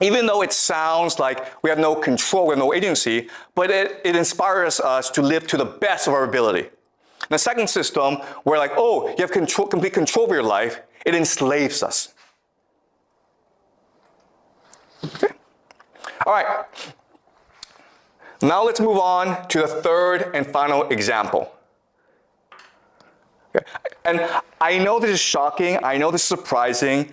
even though it sounds like we have no control, we have no agency, but it inspires us to live to the best of our ability. In the second system, we're like, oh, you have complete control of your life, it enslaves us. Okay? All right. Now let's move on to the third and final example. Okay. And I know this is shocking, I know this is surprising,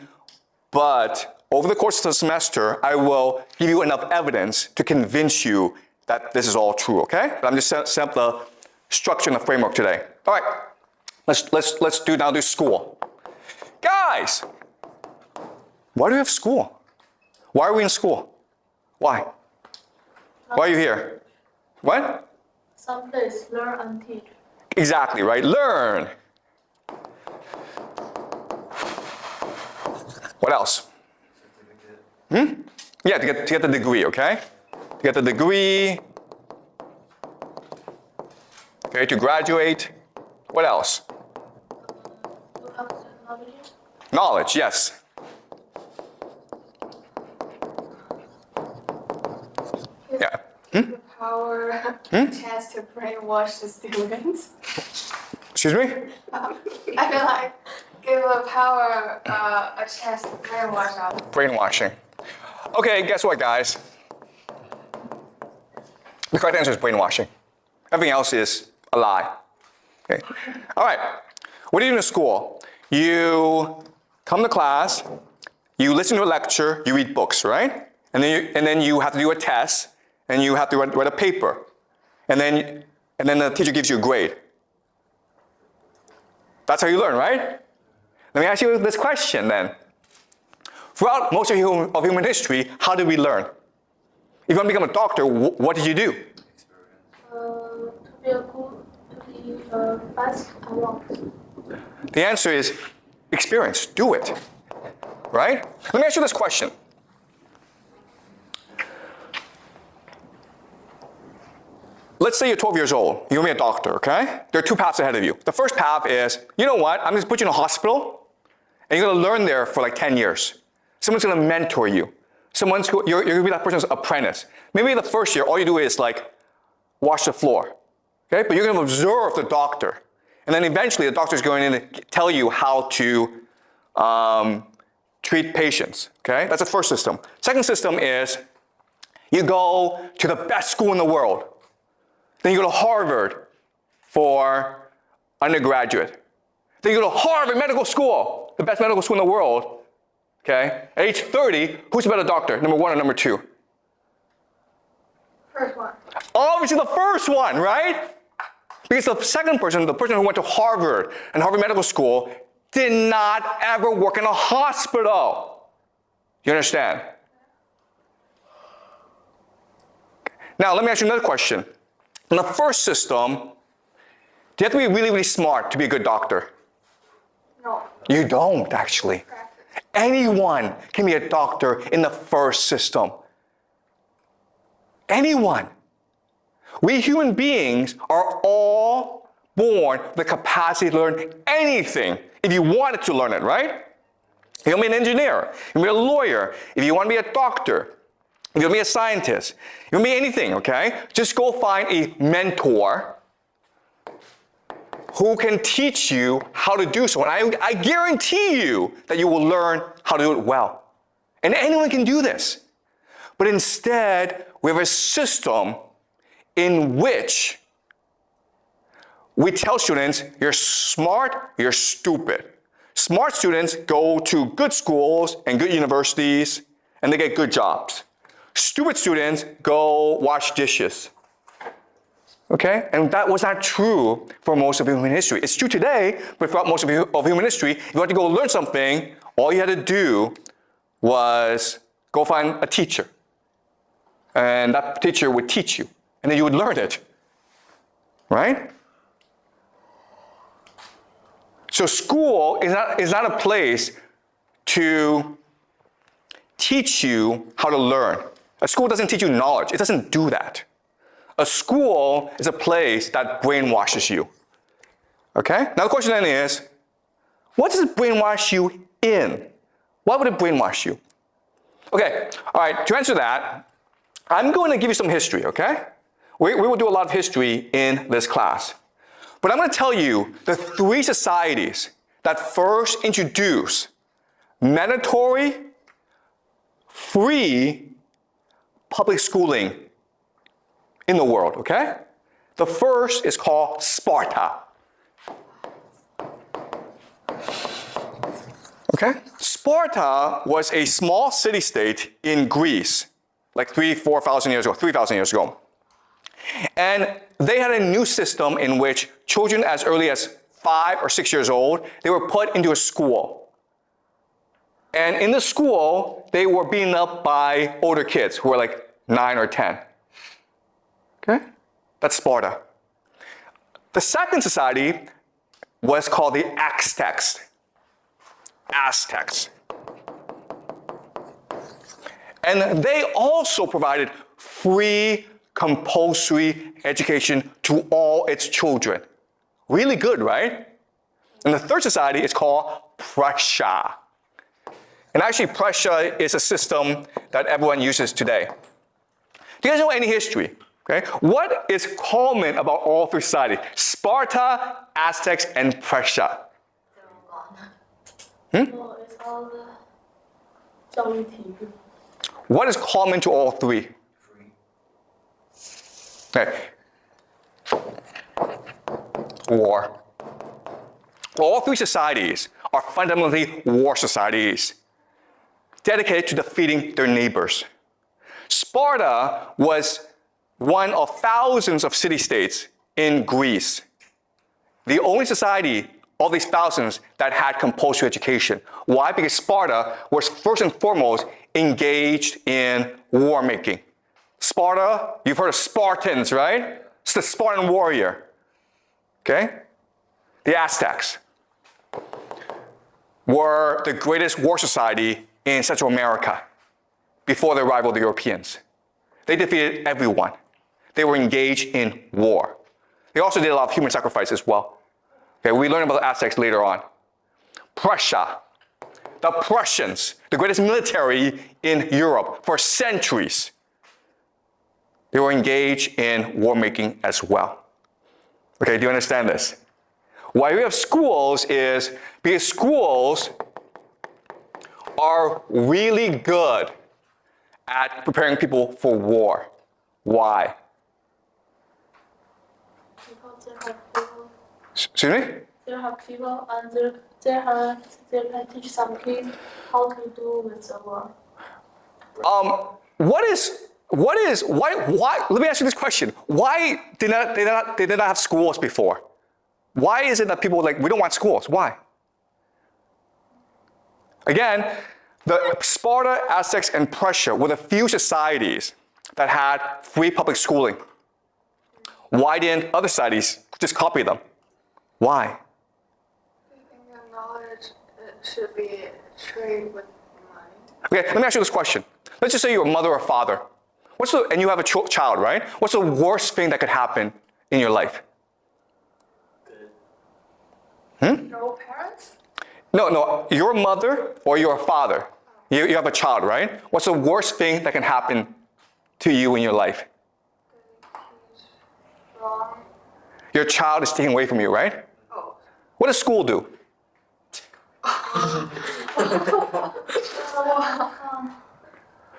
but over the course of the semester, I will give you enough evidence to convince you that this is all true, okay? I'm just setting up the structure and the framework today. All right, let's do school. Guys, why do we have school? Why are we in school? Why? Why are you here? What? Someplace learn and teach. Exactly, right? Learn. What else? Yeah, to get the degree, okay? To get the degree. Okay, to graduate. What else? You have technology. Knowledge, yes. Yeah. The power chance to brainwash the students. Excuse me? I feel like give the power a chance to brainwash us. Brainwashing. Okay, guess what, guys? The correct answer is brainwashing. Everything else is a lie. Okay. All right. What do you do in school? You come to class, you listen to a lecture, you read books, right? And then you have to do a test, and you have to write a paper. And then the teacher gives you a grade. That's how you learn, right? Let me ask you this question then. Throughout most of human history, how did we learn? If you want to become a doctor, what did you do? To be a good, to be best I want. The answer is experience. Do it. Right? Let me ask you this question. Let's say you're 12 years old. You're going to be a doctor, okay? There are two paths ahead of you. The first path is, you know what? I'm going to put you in a hospital, and you're going to learn there for like 10 years. Someone's going to mentor you. You're going to be that person's apprentice. Maybe the first year, all you do is like wash the floor, okay? But you're going to observe the doctor. And then eventually, the doctor's going to tell you how to treat patients, okay? That's the first system. Second system is you go to the best school in the world. Then you go to Harvard for undergraduate. Then you go to Harvard Medical School, the best medical school in the world. Okay? At age 30, who's a better doctor, number one or number two? First one. Obviously the first one, right? Because the second person, the person who went to Harvard and Harvard Medical School, did not ever work in a hospital. You understand? Now, let me ask you another question. In the first system, do you have to be really, really smart to be a good doctor? No. You don't, actually. Practice. Anyone can be a doctor in the first system. Anyone. We human beings are all born with the capacity to learn anything if you wanted to learn it, right? If you want to be an engineer, if you want to be a lawyer, if you want to be a doctor, if you want to be a scientist, if you want to be anything, okay? Just go find a mentor who can teach you how to do so. And I guarantee you that you will learn how to do it well. And anyone can do this. But instead, we have a system in which we tell students, you're smart, you're stupid. Smart students go to good schools and good universities, and they get good jobs. Stupid students go wash dishes. Okay? And that was not true for most of human history. It's true today, but throughout most of human history, if you want to go learn something, all you had to do was go find a teacher. And that teacher would teach you. And then you would learn it. Right? So school is not a place to teach you how to learn. A school doesn't teach you knowledge. It doesn't do that. A school is a place that brainwashes you. Okay? Now the question then is, what does it brainwash you in? Why would it brainwash you? Okay, all right, to answer that, I'm going to give you some history, okay? We will do a lot of history in this class. But I'm going to tell you the 3 societies that first introduced mandatory, free public schooling in the world, okay? The first is called Sparta. Okay? Sparta was a small city-state in Greece, like 3,000 years ago. And they had a new system in which children as early as 5 or 6 years old, they were put into a school. And in the school, they were beaten up by older kids who were like 9 or 10. Okay? That's Sparta. The second society was called the Aztecs. And they also provided free compulsory education to all its children. Really good, right? And the third society is called Prussia. And actually, Prussia is a system that everyone uses today. Do you guys know any history? Okay? What is common about all 3 societies? Sparta, Aztecs, and Prussia. They're all gone. No, it's all the 教育体育. What is common to all 3? Okay. War. All 3 societies are fundamentally war societies, dedicated to defeating their neighbors. Sparta was one of thousands of city-states in Greece. The only society of these thousands that had compulsory education. Why? Because Sparta was first and foremost engaged in war making. Sparta, you've heard of Spartans, right? It's the Spartan warrior. Okay? The Aztecs were the greatest war society in Central America before the arrival of the Europeans. They defeated everyone. They were engaged in war. They also did a lot of human sacrifice as well. Okay, we learn about the Aztecs later on. Prussia, the Prussians, the greatest military in Europe for centuries. They were engaged in war making as well. Okay, do you understand this? Why we have schools is because schools are really good at preparing people for war. Why? Because they have people. Excuse me? They have people and they can teach some kids how to do with the war. Why, let me ask you this question. Why did they not have schools before? Why is it that people are like, we don't want schools? Why? Again, the Sparta, Aztecs, and Prussia were the few societies that had free public schooling. Why didn't other societies just copy them? Why? I think that knowledge should be traded with money. Okay, let me ask you this question. Let's just say you're a mother or father. And you have a child, right? What's the worst thing that could happen in your life? No parents? No, you're a mother or you're a father. You have a child, right? What's the worst thing that can happen to you in your life? Wrong. Your child is taken away from you, right? Oh. What does school do?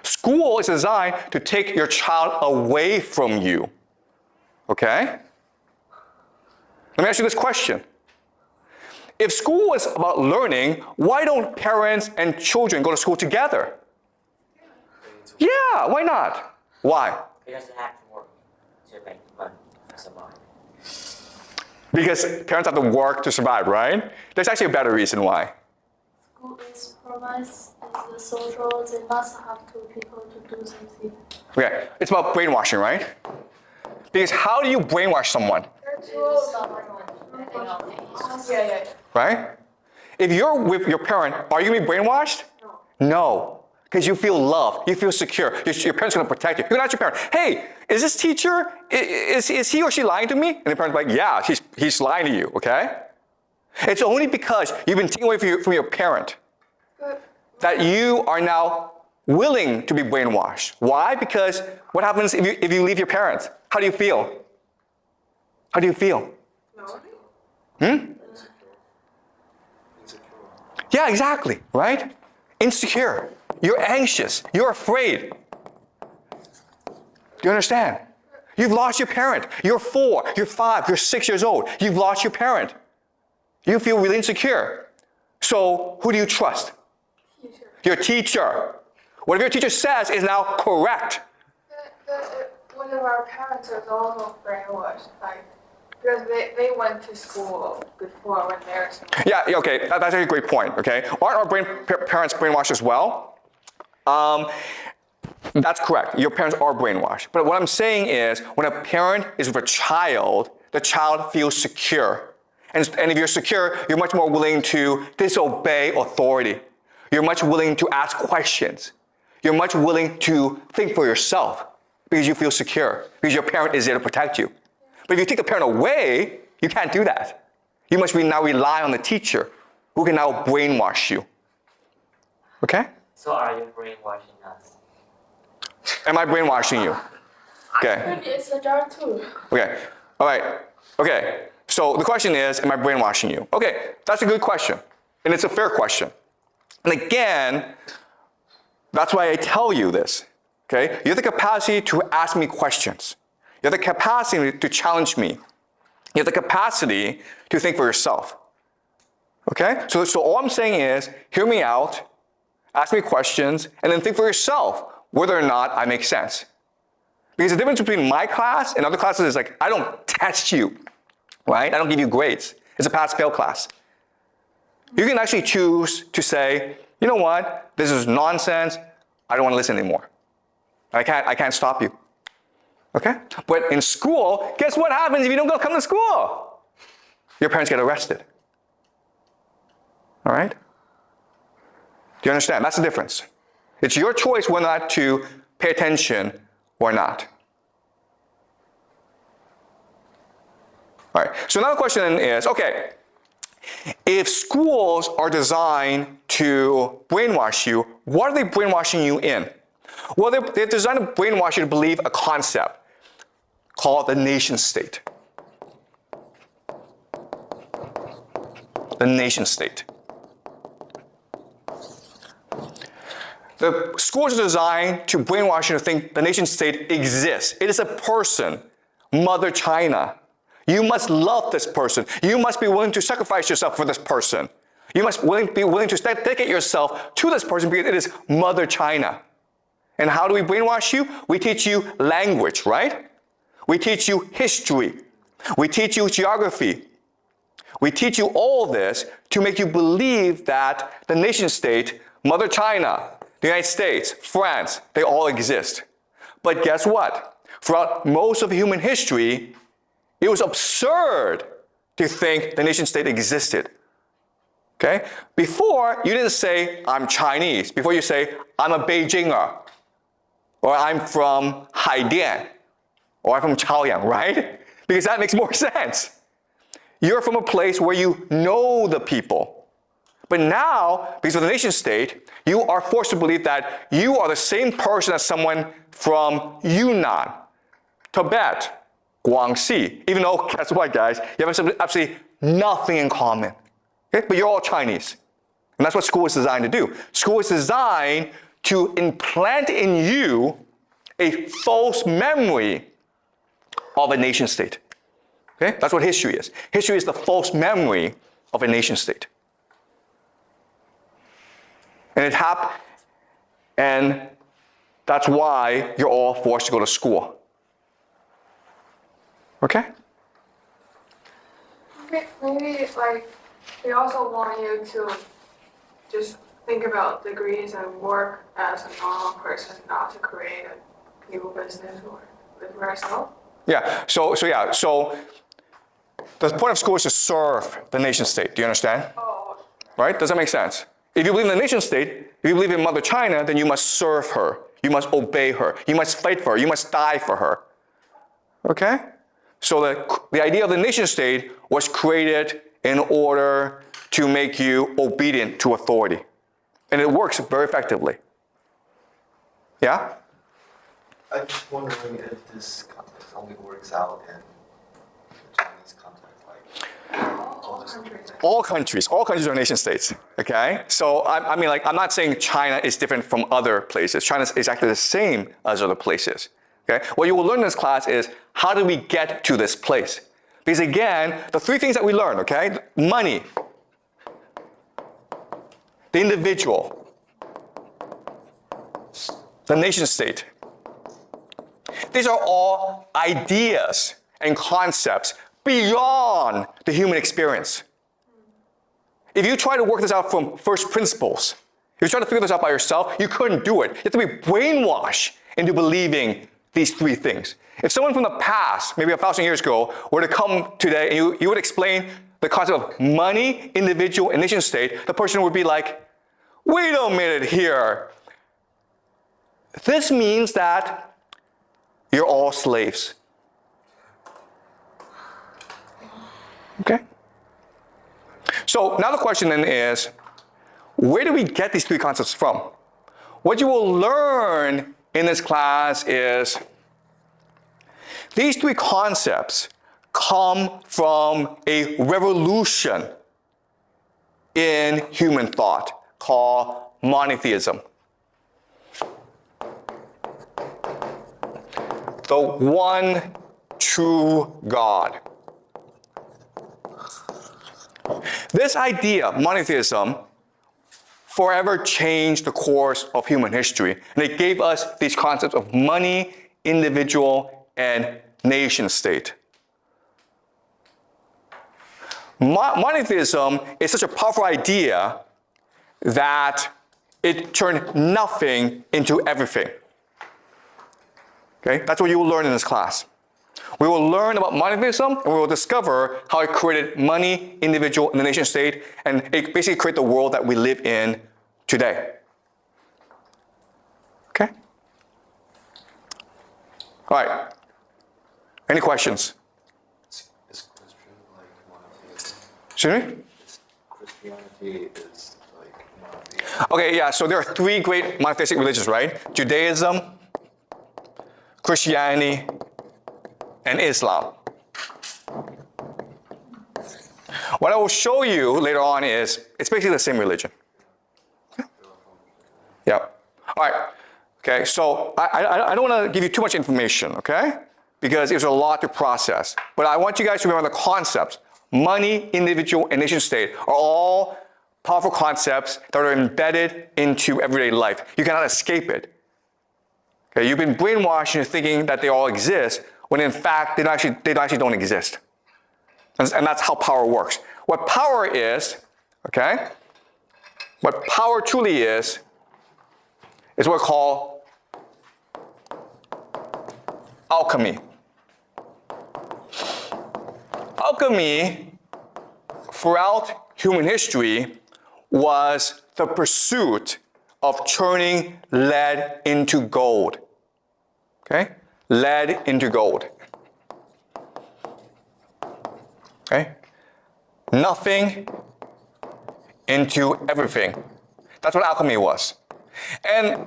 School is designed to take your child away from you. Okay? Let me ask you this question. If school is about learning, why don't parents and children go to school together? Yeah, why not? Why? Because they have to work to make money to survive. Because parents have to work to survive, right? There's actually a better reason why. who is promised in the social, they must have two people to do something. Okay, it's about brainwashing, right? Because how do you brainwash someone, Yeah. right? If you're with your parent, are you gonna be brainwashed? No. Because you feel loved, you feel secure. Your parents are gonna protect you. You're gonna ask your parent, hey, is this teacher, is he or she lying to me? And the parent's like, yeah, he's lying to you, okay? It's only because you've been taken away from your parent that you are now willing to be brainwashed. Why? Because what happens if you leave your parents? How do you feel? How do you feel? Yeah, exactly, right? Insecure. You're anxious. You're afraid. Do you understand? You've lost your parent. You're 4, you're 5, you're 6 years old. You've lost your parent. You feel really insecure. So who do you trust? Teacher. Your teacher. Whatever your teacher says is now correct. One of our parents was also brainwashed, like, because they went to school before when they were small. Yeah, okay, that's a great point, okay? Aren't our parents brainwashed as well? That's correct. Your parents are brainwashed. But what I'm saying is, when a parent is with a child, the child feels secure. And if you're secure, you're much more willing to disobey authority. You're much willing to ask questions. You're much willing to think for yourself because you feel secure, because your parent is there to protect you. But if you take the parent away, you can't do that. You must now rely on the teacher who can now brainwash you. Okay? So are you brainwashing us? Am I brainwashing you? Okay. Maybe it's a jar too. Okay. All right. Okay. So the question is, am I brainwashing you? Okay. That's a good question. And it's a fair question. And again, that's why I tell you this. Okay? You have the capacity to ask me questions. You have the capacity to challenge me. You have the capacity to think for yourself. Okay? So all I'm saying is, hear me out, ask me questions, and then think for yourself whether or not I make sense. Because the difference between my class and other classes is like, I don't test you, right? I don't give you grades. It's a pass-fail class. You can actually choose to say, you know what, this is nonsense, I don't want to listen anymore. I can't stop you. Okay? But in school, guess what happens if you don't come to school? Your parents get arrested. All right? Do you understand? That's the difference. It's your choice whether or not to pay attention or not. All right, so another question is, okay, if schools are designed to brainwash you, what are they brainwashing you in? Well, they're designed to brainwash you to believe a concept called the nation state. The nation state. The schools are designed to brainwash you to think the nation state exists. It is a person, Mother China. You must love this person. You must be willing to sacrifice yourself for this person. You must be willing to dedicate yourself to this person because it is Mother China. And how do we brainwash you? We teach you language, right? We teach you history. We teach you geography. We teach you all this to make you believe that the nation state, Mother China, the United States, France, they all exist. But guess what? Throughout most of human history, it was absurd to think the nation state existed. Okay? Before, you didn't say, I'm Chinese. Before you say, I'm a Beijinger. Or I'm from Haidian. Or I'm from Chaoyang, right? Because that makes more sense. You're from a place where you know the people. But now, because of the nation state, you are forced to believe that you are the same person as someone from Yunnan, Tibet, Guangxi. Even though, guess what, guys? You have absolutely nothing in common. Okay? But you're all Chinese. And that's what school is designed to do. School is designed to implant in you a false memory of a nation state. Okay? That's what history is. History is the false memory of a nation state. And that's why you're all forced to go to school. Okay? Maybe like they also want you to just think about degrees and work as a normal person, not to create a new business or live for yourself. Yeah, so the point of school is to serve the nation state. Do you understand? Oh, Right? Does that make sense? If you believe in the nation state, if you believe in Mother China, then you must serve her. You must obey her. You must fight for her. You must die for her. Okay? So the idea of the nation state was created in order to make you obedient to authority. And it works very effectively. Yeah? I'm just wondering if this context only works out in the Chinese context, like all countries. All countries are nation states, okay? So I mean, like, I'm not saying China is different from other places. China is exactly the same as other places, okay? What you will learn in this class is how do we get to this place? Because again, the three things that we learn, okay? Money, the individual, the nation state. These are all ideas and concepts beyond the human experience. If you try to work this out from first principles, if you try to figure this out by yourself, you couldn't do it. You have to be brainwashed into believing these three things. If someone from the past, maybe 1,000 years ago, were to come today and you would explain the concept of money, individual, and nation state, the person would be like, wait a minute here. This means that you're all slaves. Okay? So now the question then is, where do we get these three concepts from? What you will learn in this class is these three concepts come from a revolution in human thought called monotheism. The one true God. This idea, monotheism, forever changed the course of human history. And it gave us these concepts of money, individual, and nation state. Monotheism is such a powerful idea that it turned nothing into everything. Okay, that's what you will learn in this class. We will learn about monotheism, and we will discover how it created money, individual, and the nation state, and it basically created the world that we live in today. Okay? All right. Any questions? is Christian like monotheism? Excuse me? Christianity is like monotheism. Okay, yeah, so there are three great monotheistic religions, right? Judaism, Christianity, and Islam. What I will show you later on is it's basically the same religion. Okay? Yeah. All right. Okay, so I don't want to give you too much information, okay? Because there's a lot to process. But I want you guys to remember the concepts. Money, individual, and nation state are all powerful concepts that are embedded into everyday life. You cannot escape it. Okay, you've been brainwashed into thinking that they all exist, when in fact they actually don't exist. And that's how power works. What power is, okay? What power truly is what we call alchemy. Alchemy, throughout human history, was the pursuit of turning lead into gold. Okay? Lead into gold. Okay? Nothing into everything. That's what alchemy was. And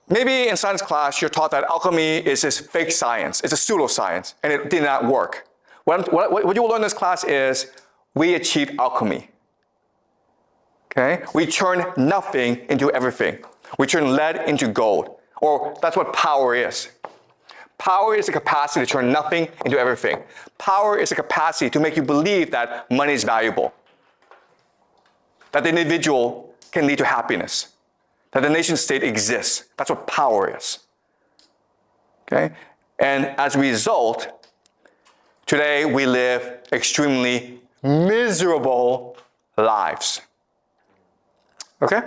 maybe in science class, you're taught that alchemy is this fake science. It's a pseudoscience, and it did not work. What you will learn in this class is we achieved alchemy. Okay? We turn nothing into everything. We turn lead into gold. Or that's what power is. Power is the capacity to turn nothing into everything. Power is the capacity to make you believe that money is valuable. That the individual can lead to happiness. That the nation state exists. That's what power is. Okay? And as a result, today we live extremely miserable lives. Okay?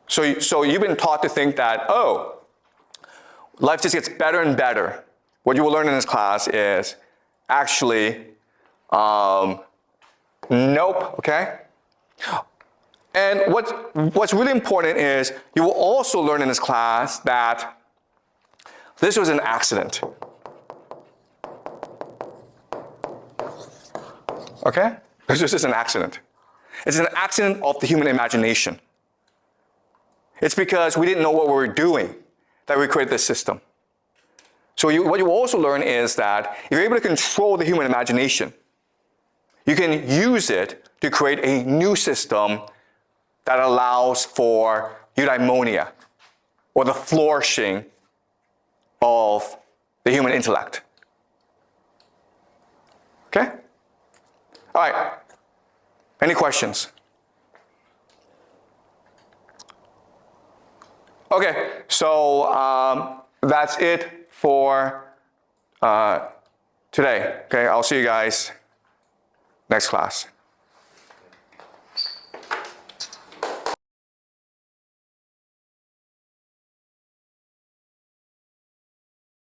So you've been taught to think that, oh, life just gets better and better. What you will learn in this class is actually, nope, okay? And what's really important is you will also learn in this class that this was an accident. Okay? This was just an accident. It's an accident of the human imagination. It's because we didn't know what we were doing that we created this system. So what you also learn is that if you're able to control the human imagination, you can use it to create a new system that allows for eudaimonia, or the flourishing of the human intellect. Okay? All right. Any questions? Okay, so that's it for today. Okay, I'll see you guys next class.